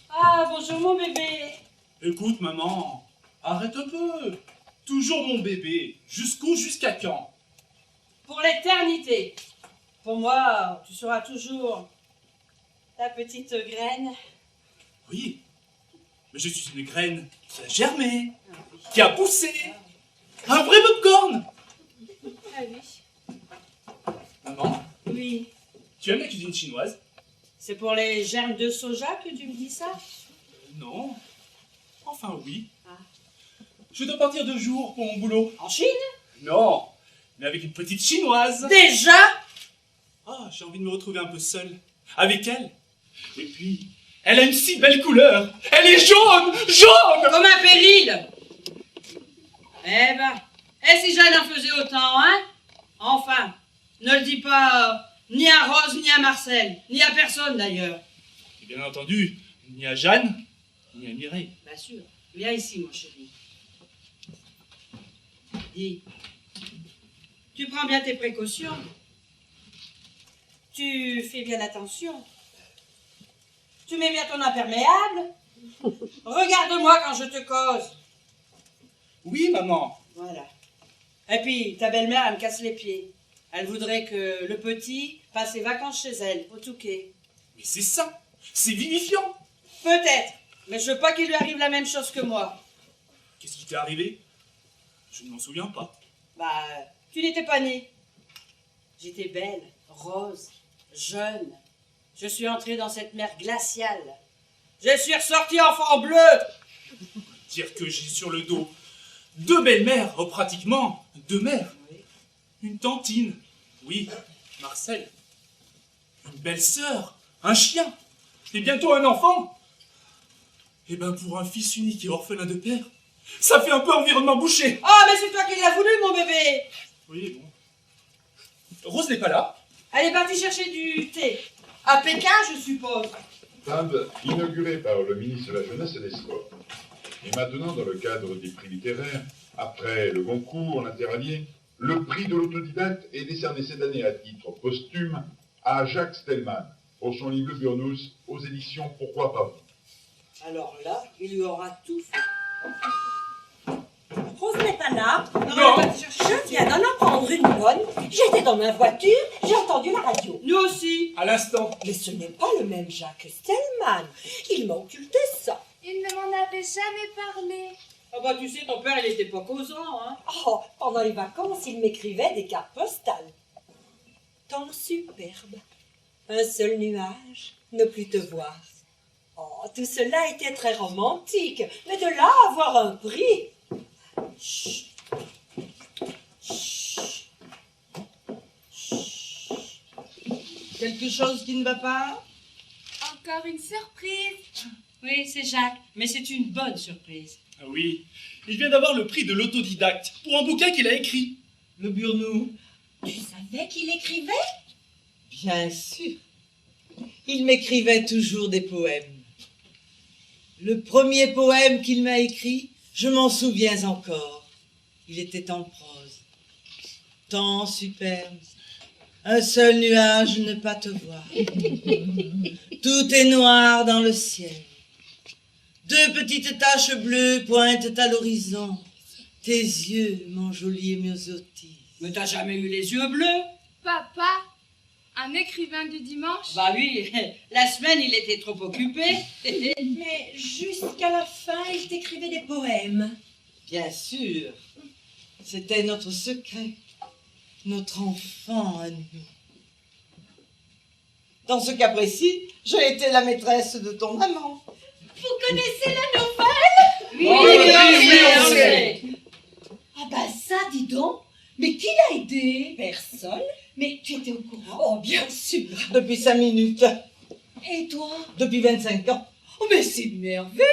Ah, bonjour mon bébé. Écoute, maman, arrête un peu. Toujours mon bébé. Jusqu'à quand? Pour l'éternité. Pour moi, tu seras toujours ta petite graine. Oui, mais je suis une graine qui a germé, qui a poussé. Un vrai popcorn. Ah oui. Maman, Oui. tu aimes la cuisine chinoise? C'est pour les germes de soja que tu me dis ça? Non. Enfin oui. Ah. Je dois partir 2 jours pour mon boulot. En Chine? Non, mais avec une petite chinoise. Déjà? Ah, j'ai envie de me retrouver un peu seul. Avec elle. Et puis, elle a une si belle couleur. Elle est jaune. Comme un péril. Eh ben, et si Jeanne en faisait autant, hein? Enfin, ne le dis pas ni à Rose, ni à Marcel, ni à personne d'ailleurs. Et bien entendu, ni à Jeanne, ni à Mireille. Bien sûr. Viens ici, mon chéri. Dis, tu prends bien tes précautions. Tu fais bien attention. Tu mets bien ton imperméable. Regarde-moi quand je te cause. Oui, maman. Voilà. Et puis, ta belle-mère, elle me casse les pieds. Elle voudrait que le petit passe ses vacances chez elle, au Touquet. Mais c'est ça. C'est vivifiant. Peut-être, mais je veux pas qu'il lui arrive la même chose que moi. Qu'est-ce qui t'est arrivé? Je ne m'en souviens pas. Bah, tu n'étais pas née. J'étais belle, rose, jeune. Je suis entrée dans cette mer glaciale. Je suis ressortie enfant bleu. Dire que j'ai sur le dos 2 belles-mères, pratiquement 2 mères. Oui. Une tantine, oui, Marcel, une belle sœur, un chien, et bientôt un enfant. Eh ben pour un fils unique et orphelin de père, ça fait un peu environnement bouché. Oh, mais c'est toi qui l'as voulu, mon bébé. Oui, bon. Rose n'est pas là. Elle est partie chercher du thé. À Pékin, je suppose. Table inaugurée par le ministre de la Jeunesse et des Sports. Et maintenant, dans le cadre des prix littéraires, après le Goncourt, l'Interallié, le prix de l'autodidacte est décerné cette année à titre posthume à Jacques Stellman, pour son livre Le Burnous, aux éditions Pourquoi pas vous. Alors là, il lui aura tout fait. Rose n'est pas là. Non. Elle est partie chercher. Je viens d'en apprendre une bonne. J'étais dans ma voiture, j'ai entendu la radio. Nous aussi. À l'instant. Mais ce n'est pas le même Jacques Stellman. Il m'a occulté ça. Il ne m'en avait jamais parlé. Ah bah tu sais, ton père, il était pas causant, hein. Oh, pendant les vacances, il m'écrivait des cartes postales. Temps superbe. Un seul nuage, ne plus te voir. Oh, tout cela était très romantique. Mais de là à avoir un prix. Chut. Chut. Quelque chose qui ne va pas? Encore une surprise. Oui, c'est Jacques, mais c'est une bonne surprise. Ah oui, il vient d'avoir le prix de l'autodidacte pour un bouquin qu'il a écrit. Le Burnou? Tu savais qu'il écrivait? Bien sûr. Il m'écrivait toujours des poèmes. Le premier poème qu'il m'a écrit, je m'en souviens encore. Il était en prose. Temps superbe. Un seul nuage, ne pas te voir. Tout est noir dans le ciel. Deux petites taches bleues pointent à l'horizon. Tes yeux, mon joli myosotis. Mais t'as jamais eu les yeux bleus? Papa, un écrivain du dimanche. Bah oui, la semaine, il était trop occupé. Mais jusqu'à la fin, il t'écrivait des poèmes. Bien sûr. C'était notre secret. Notre enfant à nous. Dans ce cas précis, j'ai été la maîtresse de ton amant. Vous connaissez la nouvelle? Oui, on on sait. sait. Ah bah ça, dis donc. Mais qui l'a aidé? Personne. Mais tu étais au courant? Oh, bien sûr. Depuis 5 minutes. Et toi? Depuis 25 ans. Oh, mais c'est merveilleux.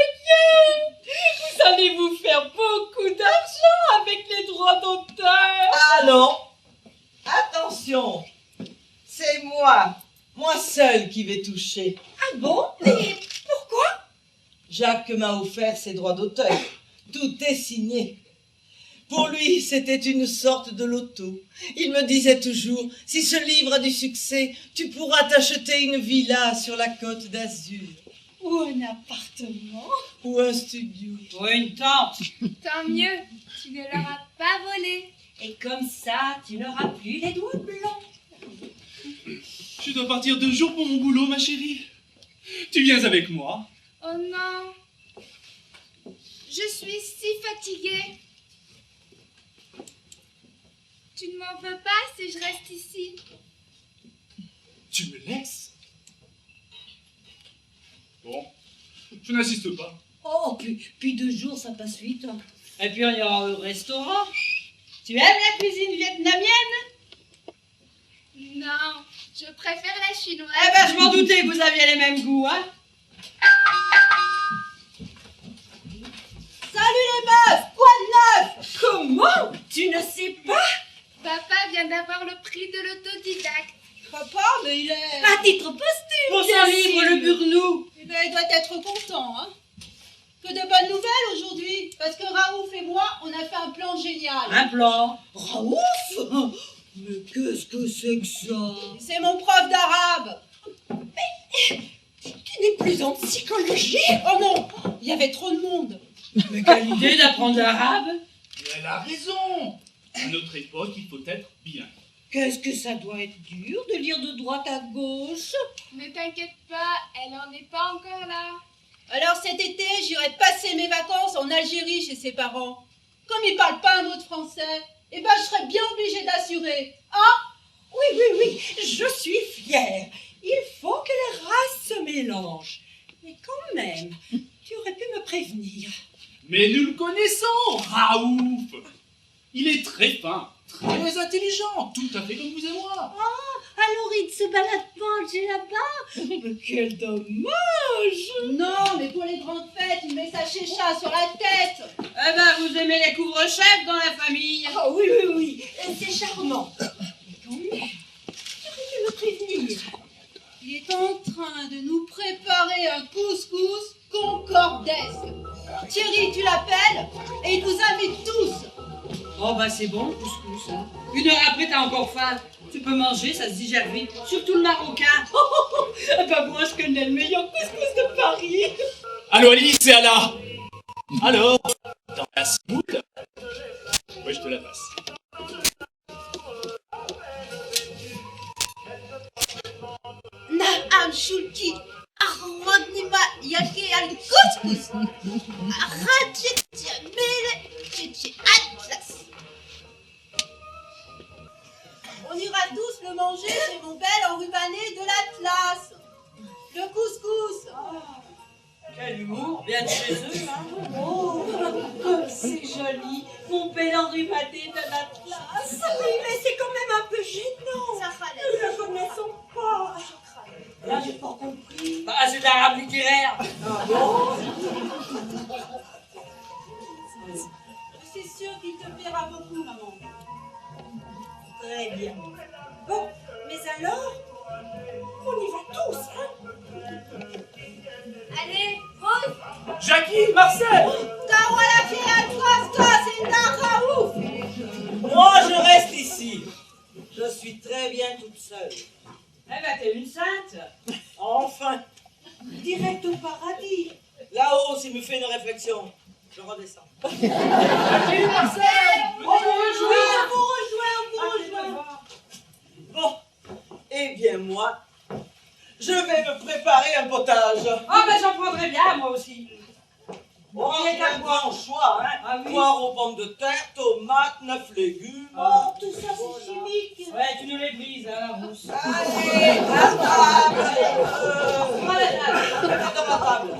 Vous allez vous faire beaucoup d'argent avec les droits d'auteur. Ah non. Attention. C'est moi seul qui vais toucher. Ah bon? Mais pourquoi? Jacques m'a offert ses droits d'auteur. Tout est signé. Pour lui, c'était une sorte de loto. Il me disait toujours, si ce livre a du succès, tu pourras t'acheter une villa sur la côte d'Azur. Ou un appartement. Ou un studio. Ou une tante. Tant mieux, tu ne l'auras pas volé. Et comme ça, tu n'auras plus les doigts blancs. Je dois partir 2 jours pour mon boulot, ma chérie. Tu viens avec moi? Oh non, je suis si fatiguée. Tu ne m'en veux pas si je reste ici? Tu me laisses? Bon, je n'insiste pas. Oh, puis 2 jours, ça passe vite. Hein. Et puis on ira au restaurant. Tu aimes la cuisine vietnamienne? Non, je préfère la chinoise. Eh ben, je m'en doutais que vous aviez les mêmes goûts, hein. Salut les meufs! Quoi de neuf? Comment? Tu ne sais pas? Papa vient d'avoir le prix de l'autodidacte. Papa, mais il est... À titre posthume, Pour bien son livre, sûr. le Burnou. Eh ben, il doit être content, hein. Que de bonnes nouvelles aujourd'hui, parce que Raouf et moi, on a fait un plan génial. Un plan. Raouf? Mais qu'est-ce que c'est que ça? C'est mon prof d'arabe. Tu n'es plus en psychologie? Oh non, il y avait trop de monde. Mais quelle idée d'apprendre l'arabe. Mais elle a raison. À notre époque, il faut être bien. Qu'est-ce que ça doit être dur de lire de droite à gauche? Ne t'inquiète pas, elle en est pas encore là. Alors cet été, j'irai passer mes vacances en Algérie chez ses parents. Comme ils parlent pas un mot de français, eh ben je serais bien obligée d'assurer. Ah, Oui, je suis fière. Il faut que les races se mélangent. Mais quand même, tu aurais pu me prévenir. Mais nous le connaissons, Raouf. Il est très fin, très intelligent, tout à fait comme vous et moi. balade manger là-bas. Mais quel dommage. Non, mais pour les grandes fêtes, il met sa chécha sur la tête. Eh ben, vous aimez les couvre-chefs dans la famille? Ah oui, oui, oui, c'est charmant. Mais tant mieux. Tu aurais dû me prévenir. Il est en train de nous préparer un couscous concordesque. Thierry, tu l'appelles et il vous invite tous. Oh bah c'est bon, couscous. Hein. 1 heure après, t'as encore faim. Tu peux manger, ça se digère vite. Surtout le marocain. Bah moi, je connais le meilleur couscous de Paris. Allô Alice, c'est Anna. Alors, dans la semoule? Oui, je te la passe. Naam Shulki, Arrodnima Yake al couscous. Arrête, Mele, Atlas. On ira tous le manger chez mon bel enrubanné de l'Atlas. Le couscous. Quel humour, bien de chez eux, hein. Oh, comme c'est joli, mon bel enrhumané de l'Atlas. Oui, mais c'est quand même un peu gênant. Nous ne le connaissons pas. Là, j'ai pas compris. Bah, c'est d'arabe littéraire. Je suis sûre qu'il te plaira beaucoup, maman. Très bien. Bon, mais alors, on y va tous, hein? Allez, Rose, Jackie, Marcel. Moi, je reste ici. Je suis très bien toute seule. Eh ben, t'es une sainte. Enfin, Direct au paradis. là-haut, s'il me fait une réflexion, je redescends. Jackie, Marcel. On vous rejoint. Bon, eh bien moi, je vais me préparer un potage. Ah ben, j'en prendrais bien, moi aussi. Bon, Il est à un grand choix, hein. Ah oui. Poireaux, pommes de terre, tomates, 9 légumes. Oh, tout ça, c'est chimique. Ouais, tu nous les brises, hein, la rousse. Allez, à table. Prends la table. Mettez dans ma table.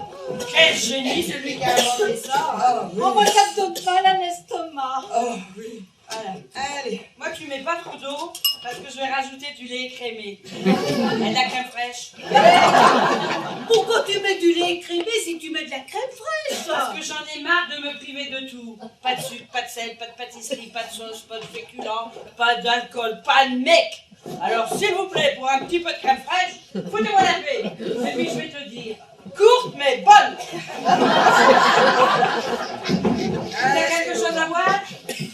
Quel génie, celui qui a inventé ça. Ah oui. Oh, moi, ça me donne mal à l'estomac. Ah oui. Allez. Moi, tu mets pas trop d'eau, parce que je vais rajouter du lait écrémé. Et de la crème fraîche. Pourquoi tu mets du lait écrémé si tu mets de la crème fraîche? Parce que j'en ai marre de me priver de tout. Pas de sucre, pas de sel, pas de pâtisserie, pas de sauce, pas de féculents, pas d'alcool, pas de mec. Alors, s'il vous plaît, pour un petit peu de crème fraîche, foutez-moi la paix. Et puis, je vais te dire, courte mais bonne. T'as quelque chose à boire?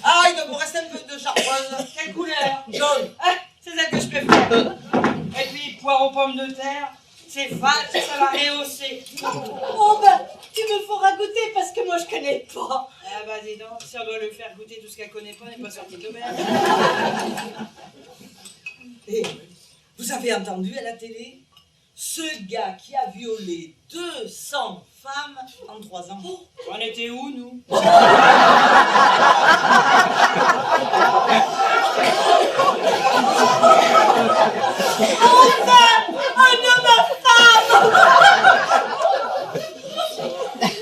Ah, il doit vous rester un peu de chartreuse. Quelle couleur? Jaune. Ah, c'est celle que je préfère. Et puis, poire aux pommes de terre, c'est fat, ça va rehausser. Oh, ben, tu me feras goûter parce que moi, je connais pas. Ah bah dis donc, si on doit le faire goûter tout ce qu'elle connaît pas, on n'est pas sorti de merde. Et vous avez entendu à la télé? Ce gars qui a violé 200 femmes en 3 ans. On était où, nous?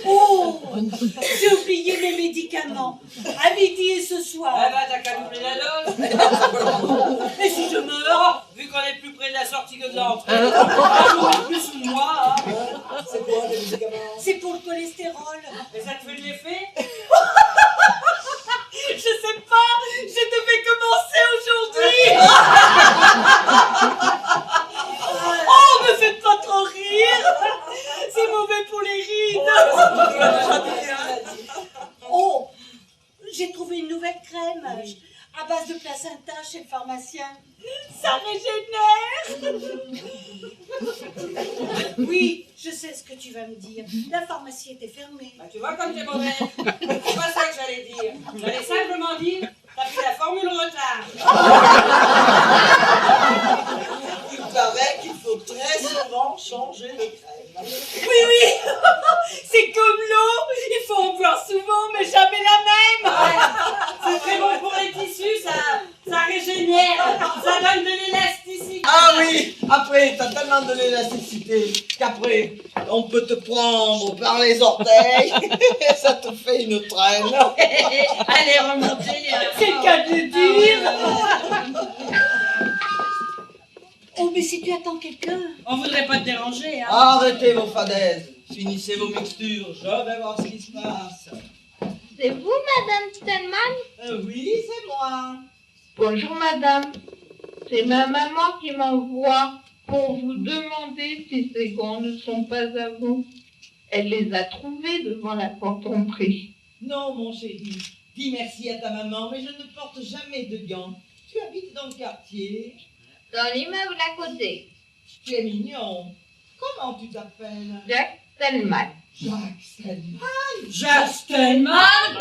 Oh, j'ai oublié mes médicaments. À midi et ce Ah soir. bah t'as qu'à doubler la dose. Et si je meurs? Vu qu'on est plus près de la sortie que de l'entrée. Un jour de plus ou de moins, hein. C'est quoi les médicaments? C'est pour le cholestérol. Et ça te fait de l'effet? Je sais pas, je devais commencer aujourd'hui. Oh, me faites pas trop rire. C'est mauvais pour les rides. Oh, j'ai trouvé une nouvelle crème à base de placenta chez le pharmacien. Ça régénère. Oui, je sais ce que tu vas me dire. La pharmacie était fermée. Bah tu vois comme t'es mauvais. C'est pas ça que j'allais dire. J'allais simplement dire, t'as pris la formule au retard. Il paraît qu'il faut très souvent changer de crème. Oui, c'est comme l'eau. Il faut en boire souvent, mais jamais la même. Ouais. C'est très bon pour les tissus, ça régénère, ça donne de l'élasticité. Ah oui, après, t'as tellement de l'élasticité qu'après, on peut te prendre par les orteils, ça te fait une traîne. Allez, remontez les. C'est le cas de le dire. Oh, mais si tu attends quelqu'un. On voudrait pas te déranger, hein. Arrêtez vos fadaises. Finissez vos mixtures. Je vais voir ce qui se passe. C'est vous, Madame Steinman? Oui, c'est moi. Bonjour, Madame. C'est ma maman qui m'envoie pour vous demander si ces gants ne sont pas à vous. Elle les a trouvés devant la porte-entrée. Non, mon chéri. Dis merci à ta maman, mais je ne porte jamais de gants. Tu habites dans le quartier. Dans l'immeuble à côté. Tu es mignon. Comment tu t'appelles? Jack Steinman. Jacques Steinman. Jacques Steinman.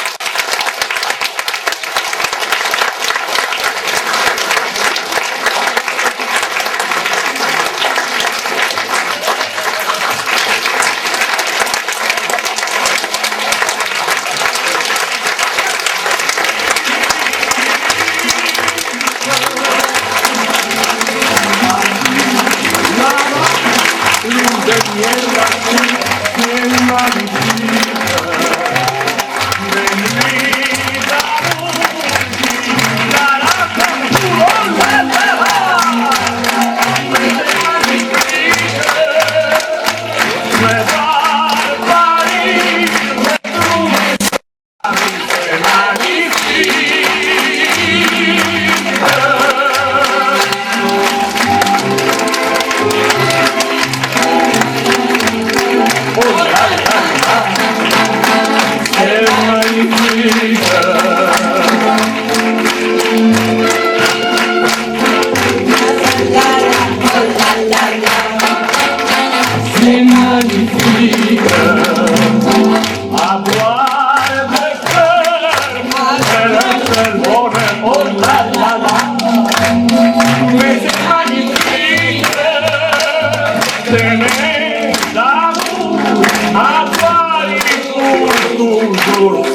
C'est magnifique à boire de cœur, c'est le seul bonheur, oh là là là. Mais c'est magnifique d'aimer l'amour, à boire il faut toujours